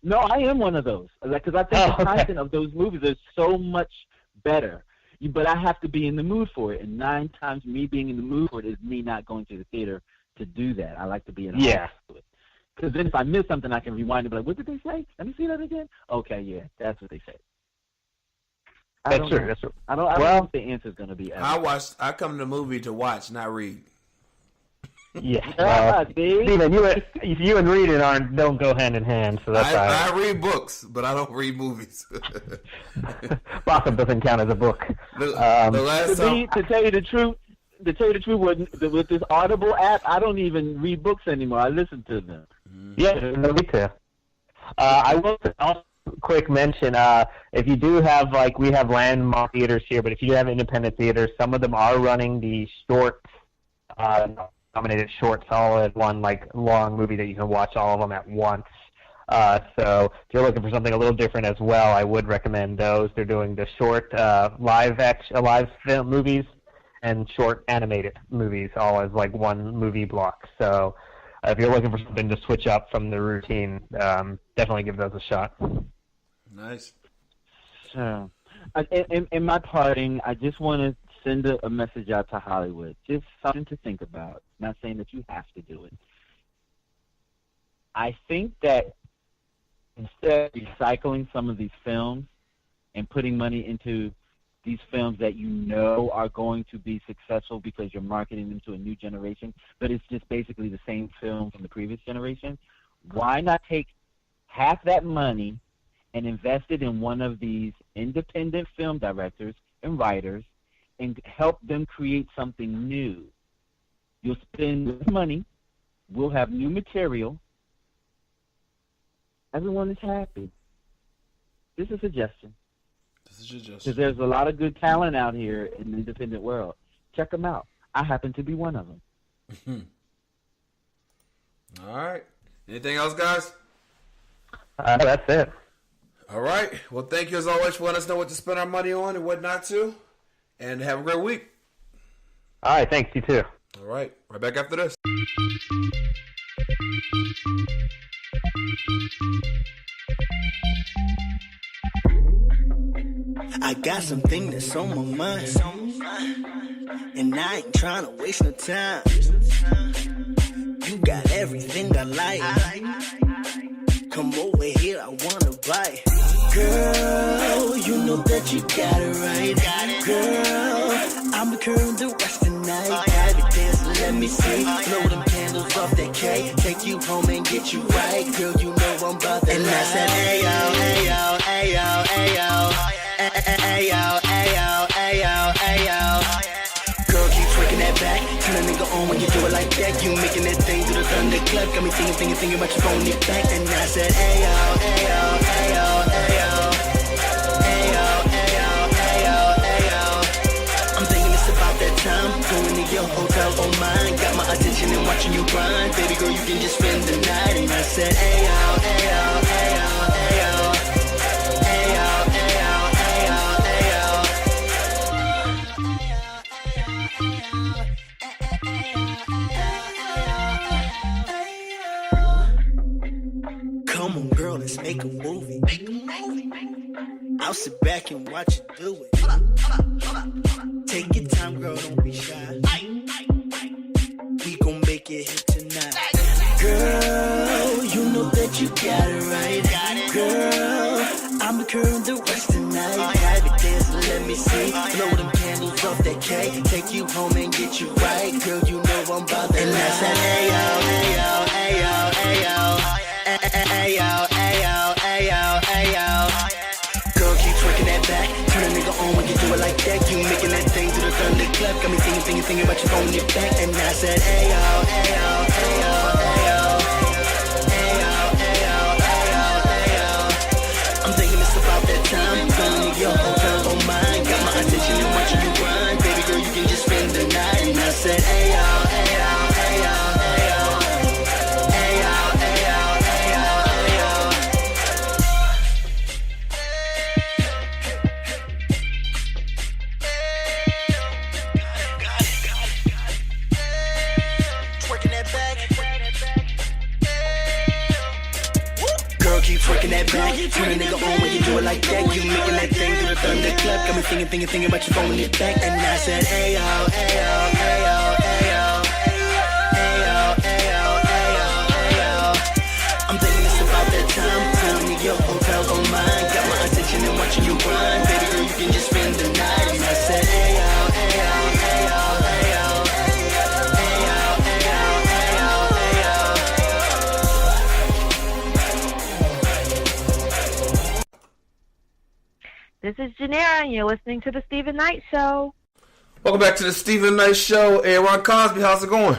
No, I am one of those. Because I think the content of those movies is so much better. But I have to be in the mood for it. And 9 times me being in the mood for it is me not going to the theater to do that. I like to be in home to it. Because then if I miss something, I can rewind and be like, what did they say? Let me see that again. Okay, yeah, that's what they said. That's true. I don't know if the answer is going to be. I come to the movie to watch, not read. Yeah, Steven, you and reading don't go hand in hand, so that's I read books, but I don't read movies. Gotham doesn't count as a book. The last time, to tell you the truth, with this Audible app, I don't even read books anymore. I listen to them. Yeah, me too. I will also quick mention, if you do have, we have landmark theaters here, but if you have independent theaters, some of them are running the short nominated short solid one, long movie that you can watch all of them at once. So if you're looking for something a little different as well, I would recommend those. They're doing the short live film movies and short animated movies all as one movie block. So if you're looking for something to switch up from the routine, definitely give those a shot. Nice. So, in my parting, I just want to send a message out to Hollywood. Just something to think about. Not saying that you have to do it. I think that instead of recycling some of these films and putting money into these films that you know are going to be successful because you're marketing them to a new generation, but it's just basically the same film from the previous generation, why not take half that money and invest it in one of these independent film directors and writers and help them create something new? You'll spend money, we'll have new material, everyone is happy. Just a suggestion. Because there's a lot of good talent out here in the independent world. Check them out. I happen to be one of them. All right. Anything else, guys? That's it. All right. Well, thank you as always for letting us know what to spend our money on and what not to. And have a great week. All right. Thanks. You too. All right. Right back after this. I got something that's on my mind, and I ain't trying to waste no time. You got everything I like. Come over here, I wanna buy. Girl, you know that you got it right. Girl, I'ma curl the rest of the night. Private dance, let me see. Blow them candles off that cake. Take you home and get you right. Girl, you know I'm about that. And I said, ayo, ayo, ayo, ayo. Ayo, ayo, ayo, ayo. Girl, keep twerking that back. Turn a nigga on when you do it like that. You making that thing do the thunderclap. Got me thinking about your phone it back. And I said, ayo, ayo, ayo, ayo. Ayo, ayo, ayo, ayo. I'm thinking it's about that time. Going to your hotel, oh mine. Got my attention and watching you grind. Baby girl, you can just spend the night. And I said, ayo, ayo, ayo, ayo. Ayo, ayo, ayo. watch you do it. Take your time, girl, don't be shy. We gon' make it hit tonight. Girl, you know that you got it right. Girl, I'ma curve the rest tonight. Private dance, let me see. Blow them candles off that cake. Take you home and get you right. Girl, you know I'm about that. And I said, ayo, ayo, ayo, ayo. Ayo, ayo, ayo, ayo. Girl, keep twerking that back. Turn a nigga on when you do it like that. You making that thing to the thunder clap. Got me thinking about you throwing it back. And I said, ayo, ayo, ayo, ayo. Ayo, ayo, ayo, ayo. I'm thinking it's about that time. Going to your hotel, don't mind. Got my attention and watching you grind. Baby girl, you can just spend the night. And I said, ayo, ayo, ayo, ayo. Ayo, ayo, ayo, ayo. Twerking that back. Girl, keep twerking that back. Turn a nigga on when you do it like that. You making that thing to the thunder clap. Got me thinking about you throwing it back. And I said, ayo, ayo, ayo, ayo. Ayo, ayo, ayo, ayo. I'm thinking it's about that time. Going to your hotel, don't mind. Got my attention and watching you grind. Baby girl, you can just spend the night. And I said, ayo, ayo, ayo, ayo. Ayo, ayo, ayo, ayo. This is Janera, and you're listening to The Stephen Knight Show. Welcome back to the Stephen Knight Show. Hey, Ron Cosby, how's it going?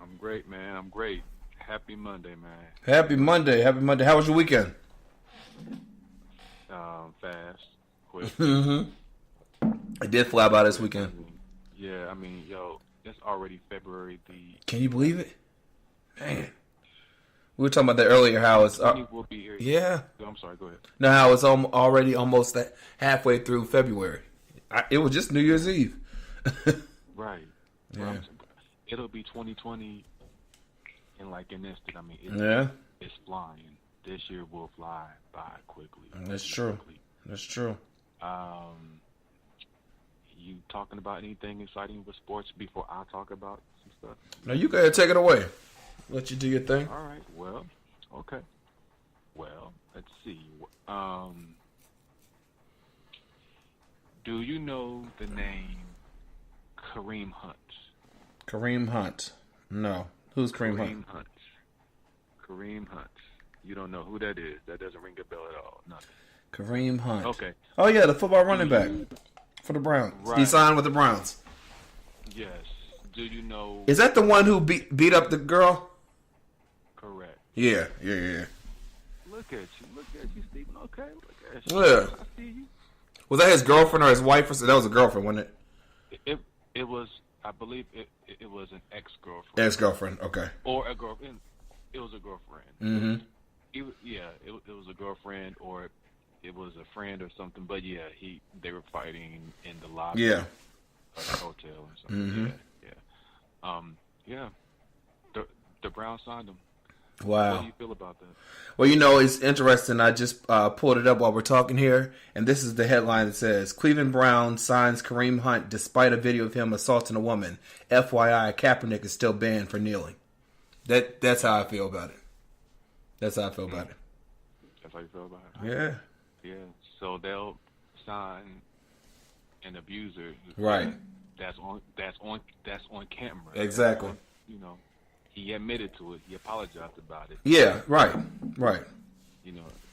I'm great, man. I'm great. Happy Monday, man. Happy Monday. Happy Monday. How was your weekend? Fast, quick. It did fly by this weekend. Yeah, I mean, yo, it's already February Can you believe it? Man. We were talking about that earlier, how it's... We'll be here. Yeah. I'm sorry, go ahead. No, how it's already almost halfway through February. It was just New Year's Eve. Right. Yeah. It'll be 2020 in like an instant. I mean, it's flying. This year will fly by quickly. That's true. That's true. You talking about anything exciting with sports before I talk about some stuff? No, you go ahead, take it away. Let you do your thing. All right. Well, okay. Well, let's see. Do you know the name Kareem Hunt? Kareem Hunt. No. Who's Kareem Hunt? Kareem Hunt. You don't know who that is. That doesn't ring a bell at all. Nothing. Kareem Hunt. Okay. Oh, yeah, the football running back for the Browns. Right. He signed with the Browns. Yes. Do you know... Is that the one who beat up the girl? Correct. Yeah. Look at you, Stephen. Okay, look at you. Yeah. I see you. Was that his girlfriend or his wife? That was a girlfriend, wasn't it? It was, I believe it was an ex-girlfriend. Ex-girlfriend, okay. Or a girlfriend. It was a girlfriend. Mm-hmm. It was a girlfriend, or it was a friend or something. But yeah, they were fighting in the lobby of the hotel or something. Mm-hmm. Yeah. The Browns signed him. Wow. What do you feel about that? Well, it's interesting. I just pulled it up while we're talking here, and this is the headline that says, Cleveland Brown signs Kareem Hunt despite a video of him assaulting a woman. FYI, Kaepernick is still banned for kneeling. That's how I feel about it. That's how you feel about it? Yeah. Yeah. So they'll sign an abuser. Right. That's on camera. Exactly. He admitted to it. He apologized about it. Yeah, right.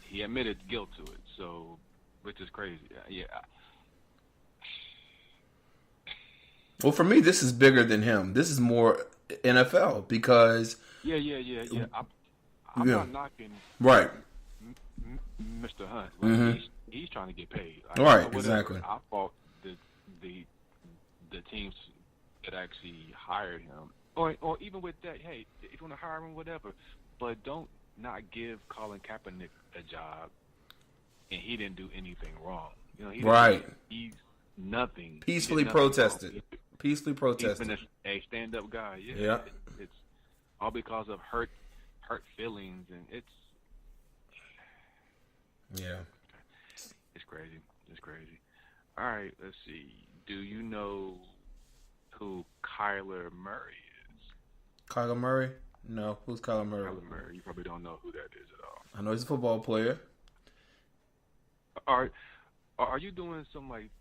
He admitted guilt to it. So, which is crazy. Yeah. Well, for me, this is bigger than him. This is more NFL because... Yeah. I'm not knocking right. Mr. Hunt. Mm-hmm. He's trying to get paid. Right, exactly. I fought the teams that actually hired him. Or even with that, hey, if you want to hire him, whatever. But don't not give Colin Kaepernick a job, and he didn't do anything wrong. He's nothing. Peacefully protested. Peacefully protested. He's been a stand-up guy. Yeah. It's all because of hurt feelings, and it's crazy. It's crazy. It's crazy. All right, let's see. Do you know who Kyler Murray is? Kyler Murray? No. Who's Kyler Murray? Kyler Murray. You probably don't know who that is at all. I know he's a football player. Are you doing some like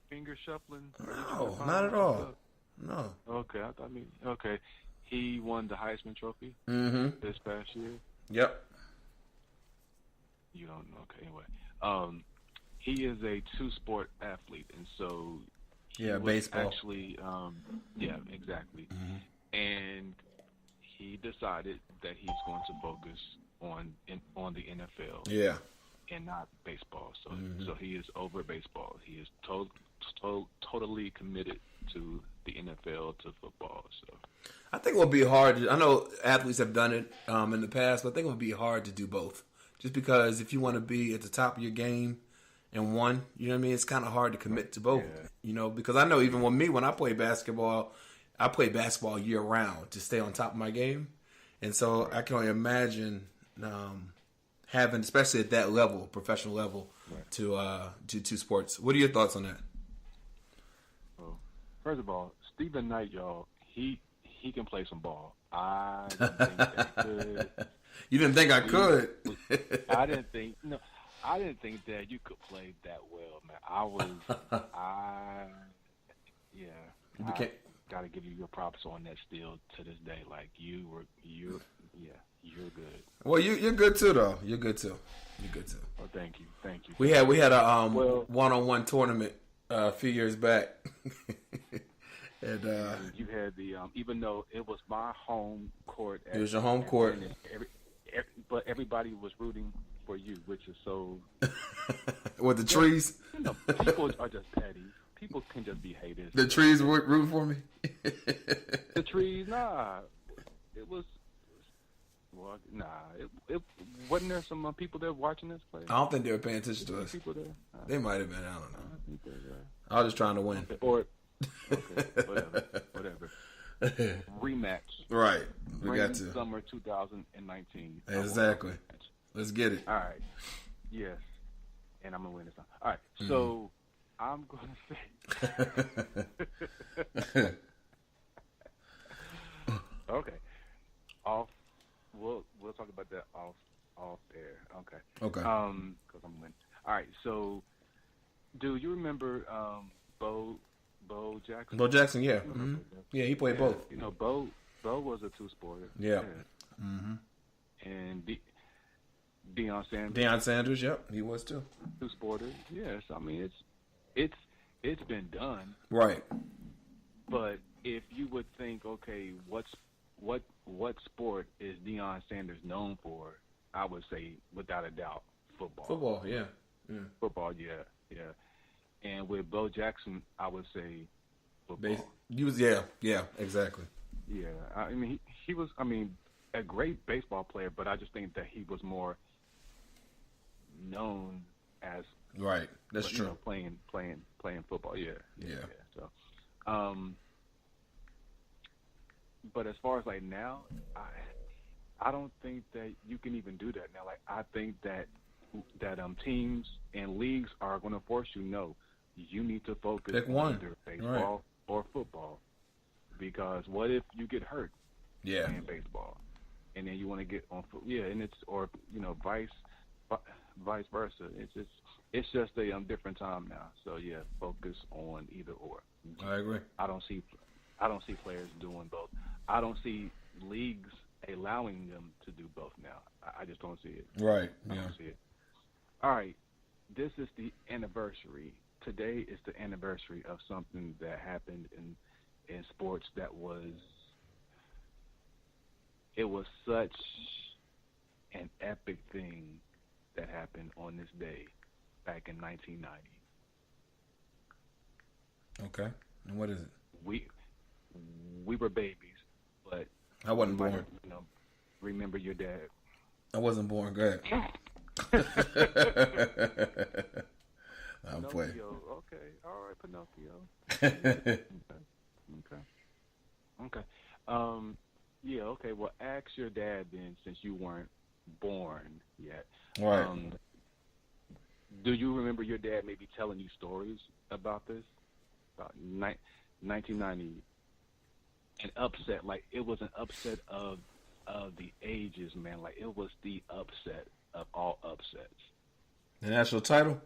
finger shuffling? No, not at all. No. Okay, okay. He won the Heisman Trophy this past year. Yep. You don't know. Okay, anyway. He is a two-sport athlete, and so he was baseball. Actually, yeah, exactly. And he decided that he's going to focus on the NFL. Yeah. And not baseball. So he is over baseball. He is totally committed to the NFL, to football. So I think it would be hard. I know athletes have done it in the past, but I think it would be hard to do both. Just because if you want to be at the top of your game in one, you know what I mean? It's kind of hard to commit to both. Yeah. You know, because I know even when I play basketball, I play basketball year round to stay on top of my game. And so I can only imagine having, especially at that level, professional level, to do two sports. What are your thoughts on that? Well, first of all, Stephen Knight, y'all, he can play some ball. I didn't think that could. You didn't think I could? I didn't think that you could play that well, man. I gotta give you your props on that still to this day. Like you're good. Well, you're good too, though. You're good too. Oh, thank you. We had a one-on-one tournament a few years back, and you had the even though it was my home court. It was your home court. But everybody was rooting for you, which is so. With the trees. You know, people are just petty. People can just be haters. The trees were rooting for me. The trees, nah. It was. Well, nah. It wasn't there some people there watching this play? I don't think they were paying attention to us. People there. They might have been. I don't know. I was just trying to win. Whatever. Rematch. Right. We got to. Summer 2019. Exactly. Let's get it. All right. Yes. And I'm going to win this time. All right. So I'm going to say. Okay. We'll talk about that off air. Okay. Okay. Because I'm winning. All right. So, do you remember Bo Jackson? Bo Jackson, yeah. Yeah, he played both. You know, Bo was a two-sporter. Yeah. And Deion Sanders. Deion Sanders, yep, he was too. Two-sporter. Yes, I mean it's been done. Right. But if you would think, okay, what sport is Deion Sanders known for? I would say without a doubt, football. Football, yeah. Football, yeah. And with Bo Jackson, I would say football. Yeah, exactly. Yeah, I mean, he was, a great baseball player, but I just think that he was more known as right. That's true. Know, playing football. Yeah. So, but as far as like now, I don't think that you can even do that now. Like I think that teams and leagues are going to force you. No, you need to focus on either baseball or football, because what if you get hurt playing baseball, and then you want to get on foot? Yeah, and it's vice versa. It's just a different time now. So yeah, focus on either or. I agree. I don't see players doing both. I don't see leagues allowing them to do both now. I just don't see it. Right. I don't see it. All right. This is the anniversary. Today is the anniversary of something that happened in sports that was such an epic thing that happened on this day back in 1990. Okay. And what is it? We were babies, but I wasn't born. Remember your dad. I wasn't born. Go ahead. I'm playing. Okay. All right, Pinocchio. Okay. Yeah. Okay. Well, ask your dad then, since you weren't born yet. Right. Do you remember your dad maybe telling you stories about this? About 1990, an upset, like it was an upset of the ages, man. Like it was the upset of all upsets. The national title?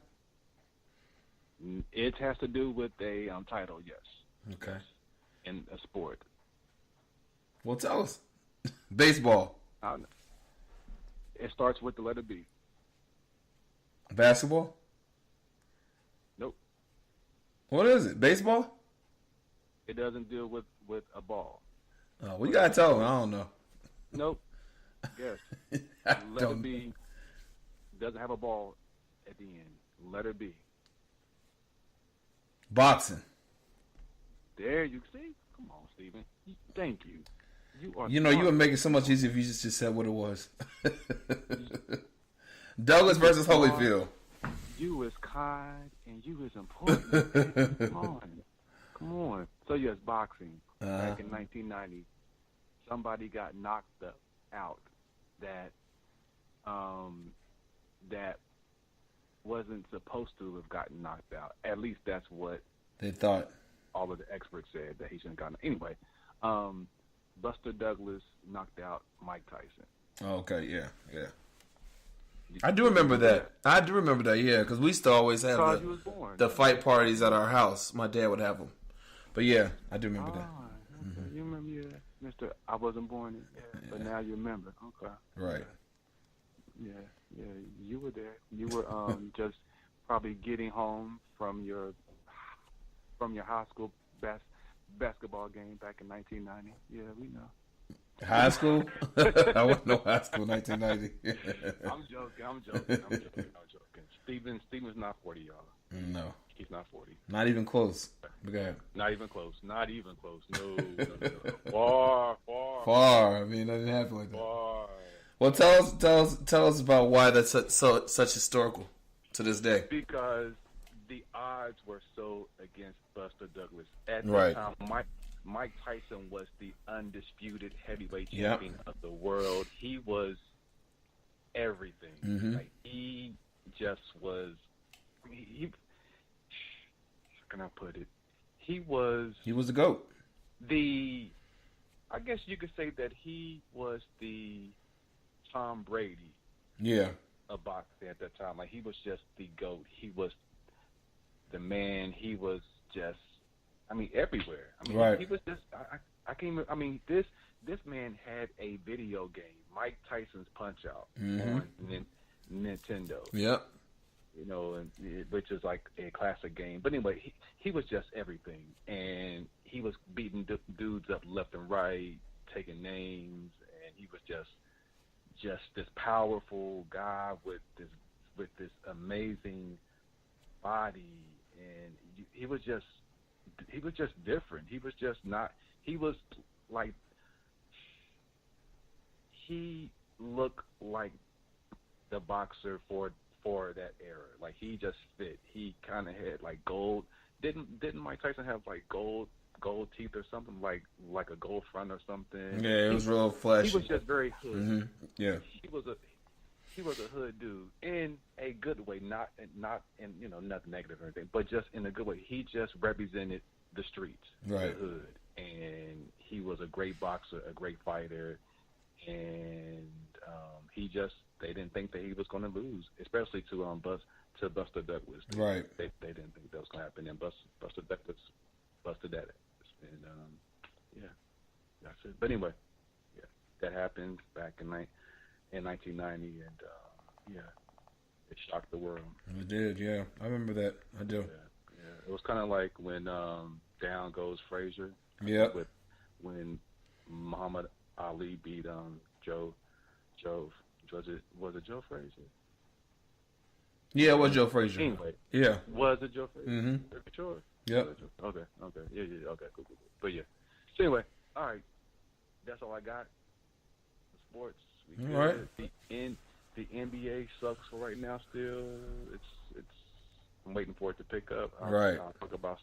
It has to do with a title, yes. Okay. Yes. In a sport. Well, tell us. Baseball. It starts with the letter B. Basketball? Nope. What is it? Baseball? It doesn't deal with a ball. Oh, we gotta tell them. I don't know. Nope. Yes. Letter B doesn't have a ball at the end. Letter B. Boxing. There you see. Come on, Steven. Thank you. You are. You know, you would make it so much easier if you just said what it was. Douglas versus Holyfield. You is kind and you is important. Come on. So yes, boxing. Back in 1990, somebody got knocked out that that wasn't supposed to have gotten knocked out. At least that's what they thought. All of the experts said that he shouldn't have gotten. Anyway, Buster Douglas knocked out Mike Tyson. Oh, okay, yeah. I do remember that. Yeah, because we used to always have the fight parties at our house. My dad would have them. But yeah, I do remember that. Okay. You remember, Mr. I wasn't born, but now you remember. Okay. Right. Yeah, you were there. You were just probably getting home from your high school basketball game back in 1990. Yeah, we know. High school? I wasn't no high school in 1990. I'm joking. Steven's not 40, y'all. No. He's not 40. Not even close. Okay. Not even close. No. Far. I mean, that didn't happen like that. Far. Well, tell us about why that's such historical to this day. Because the odds were so against Buster Douglas. At the time, Mike Tyson was the undisputed heavyweight champion of the world. He was everything. Mm-hmm. Like he just was. How can I put it? He was the GOAT. I guess you could say that he was the Tom Brady. Yeah. Of boxing at that time. Like he was just the GOAT. He was the man. He was just. I mean, everywhere. I mean, he was just. I can't. I mean, this man had a video game, Mike Tyson's Punch Out, on Nintendo. Yep. You know, which is like a classic game. But anyway, he was just everything, and he was beating dudes up left and right, taking names, and he was just this powerful guy with this amazing body, and he was just different. He was just not. He was like he looked like the boxer for that era. Like he just fit. He kind of had like gold. Didn't Mike Tyson have like gold teeth or something, like a gold front or something? Yeah, it was real flashy. He was just very hood. Mm-hmm. Yeah. He was a hood dude in a good way, not in nothing negative or anything, but just in a good way. He just represented the streets, right. The hood, and he was a great boxer, a great fighter, and they didn't think that he was going to lose, especially to Buster Douglas. Right. They didn't think that was going to happen, and Buster Douglas busted that ass, and that's it. But anyway, yeah, that happened back in 1990, and it shocked the world. It did, yeah. I remember that. I do. Yeah. It was kind of like when Down Goes Frazier. Yeah. When Muhammad Ali beat Joe. Was it Joe Frazier? Yeah, it was Joe Frazier. Anyway. Yeah. Was it Joe Frazier? Mm-hmm. Sure. Yep. Okay. Yeah. Okay. Cool. But yeah. So anyway, all right. That's all I got. The sports. All right. The NBA sucks for right now. Still, it's. I'm waiting for it to pick up. I'll talk about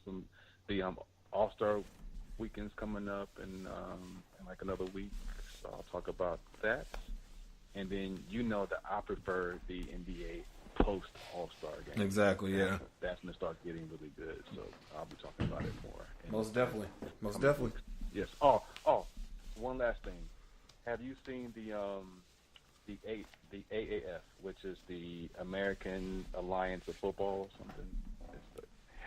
the All-Star weekends coming up in like another week. So I'll talk about that. And then that I prefer the NBA post All-Star game. Exactly, yeah. That's when it starts getting really good. So I'll be talking about it more. Most definitely. Most definitely. Yes. One last thing. Have you seen the AAF, which is the American Alliance of Football?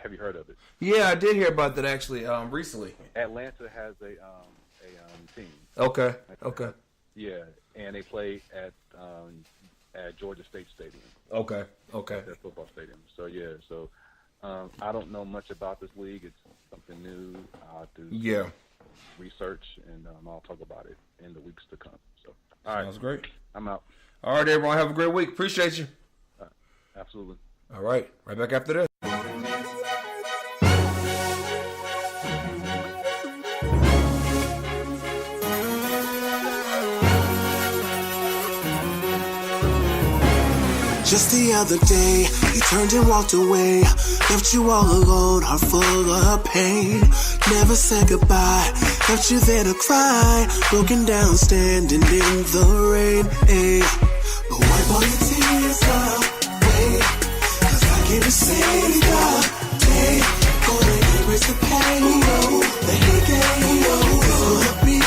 Have you heard of it? Yeah, I did hear about that actually recently. Atlanta has a team. Okay. Yeah, and they play at Georgia State Stadium. Okay. That football stadium. So yeah, I don't know much about this league. It's something new. I'll do research, and I'll talk about it in the weeks to come. So all right, sounds great. I'm out. All right, everyone, have a great week. Appreciate you. Absolutely. All right, right back after this. Just the other day, he turned and walked away. Left you all alone, heart full of pain. Never said goodbye, left you there to cry. Broken down, standing in the rain. Ay. But wipe all your tears away, 'cause I came to save the day. Gonna erase the pain that he gave. It's gonna be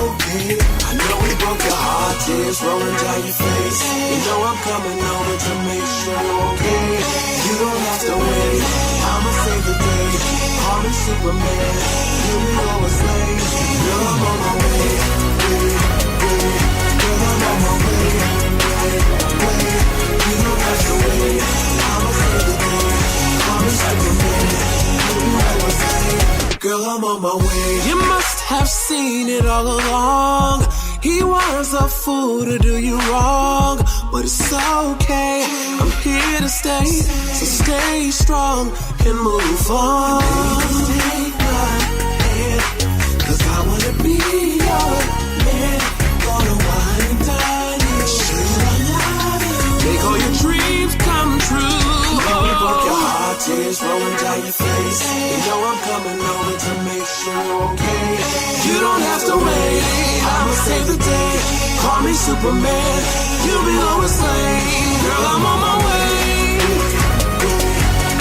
okay. I know we broke your heart, tears rolling down your face. You know I'm coming over to make sure you're okay. You don't have to wait, I'ma save the day. Call me Superman, you be always late. Girl, I'm on my way, girl, I'm on my way, You don't have to wait, I'ma save the day. Call me Superman, you be always late. Girl, I'm on my way. You must have seen it all along. He was a fool to do you wrong, but it's okay, I'm here to stay. So stay strong and move on. Take my hand, 'cause I wanna be your man. Gonna wine and dine you, show you I love you. Make all your dreams come true. We broke your heart, tears rolling down your face. You know I'm coming over to make sure you're okay. You don't have to wait, I'ma save the day. Call me Superman, you be always late. Girl, I'm on my way.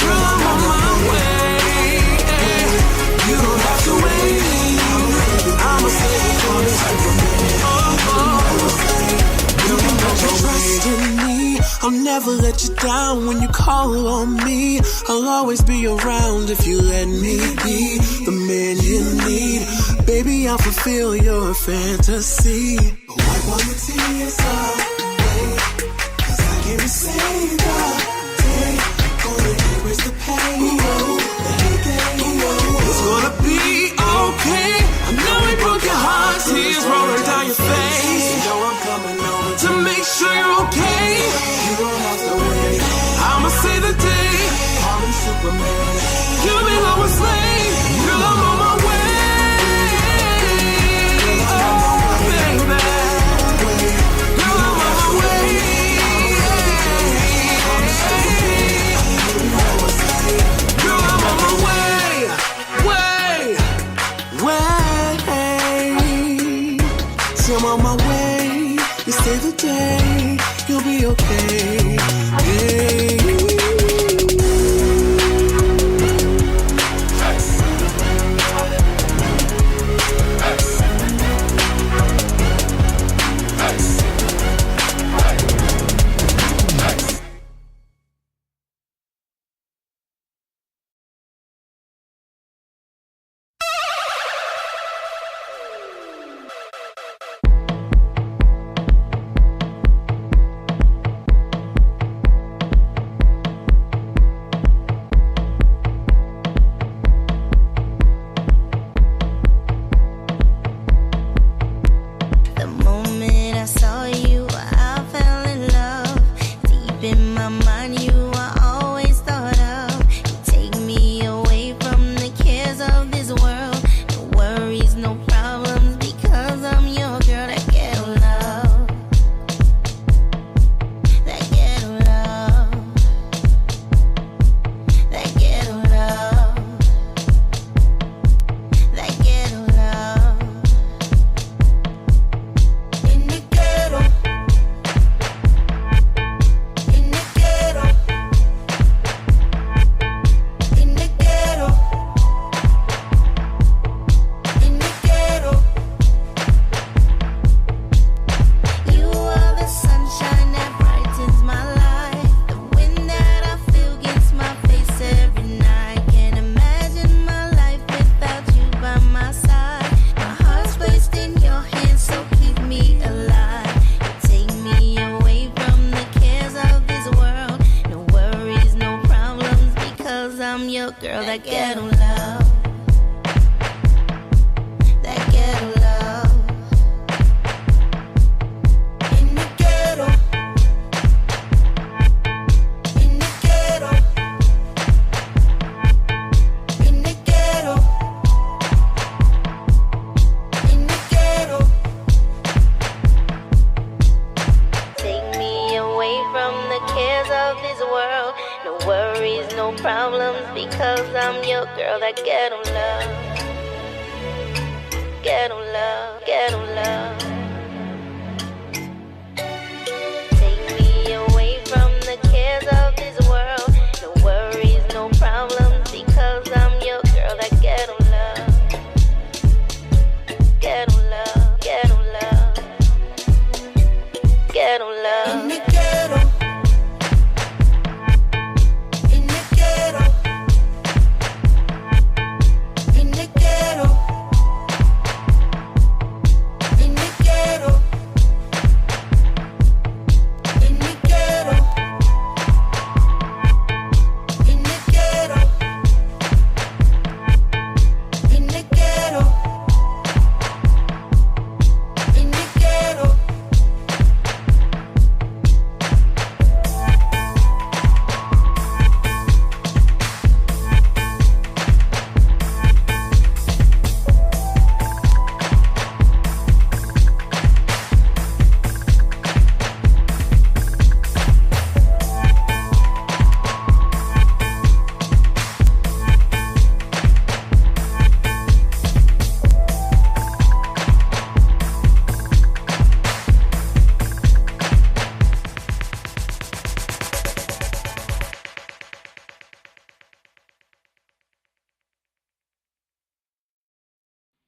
Girl, I'm on my way. You don't have to wait, I'ma save the day. Call me Superman, you can put your trust in me. I'll never let you down when you call on me. I'll always be around if you let me be the man you need. Baby, I'll fulfill your fantasy. But wipe all your tears away, 'cause I came to save the day. Gonna erase the pain that he gave. It's gonna be okay. I know we broke your heart, tears rolling down your face. You know I'm coming over to make sure you're okay. You don't have to wait, I'ma save the day. Call me Superman, you be always late. Girl, I'm on my way. I'm on my way, you save the day, you'll be okay, hey. that ghetto love. That ghetto love. In the ghetto. In the ghetto. In the ghetto. In the ghetto. Take me away from the cares of this world. No worries, no problems, because I'm your girl. That ghetto love. Ghetto love, ghetto love. Take me away from the cares of this world. No worries, no problems, because I'm your girl. That ghetto love. Ghetto love, ghetto love. Ghetto love. In the ghetto. In the ghetto. In the ghetto. In the ghetto. In the ghetto. In the ghetto. In the ghetto. In the ghetto.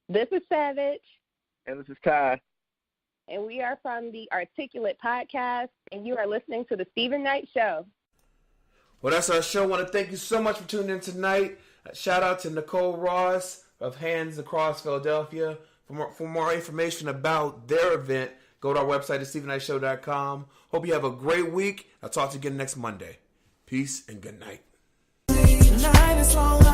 This is Savage, And this is Ty. and we are from the Articulate Podcast, and you are listening to The Stephen Knight Show. Well, that's our show. I want to thank you so much for tuning in tonight. Shout out to Nicole Ross of Hands Across Philadelphia. For more information about their event, go to our website at StephenKnightShow.com. Hope you have a great week. I'll talk to you again next Monday. Peace and good night. Night is long.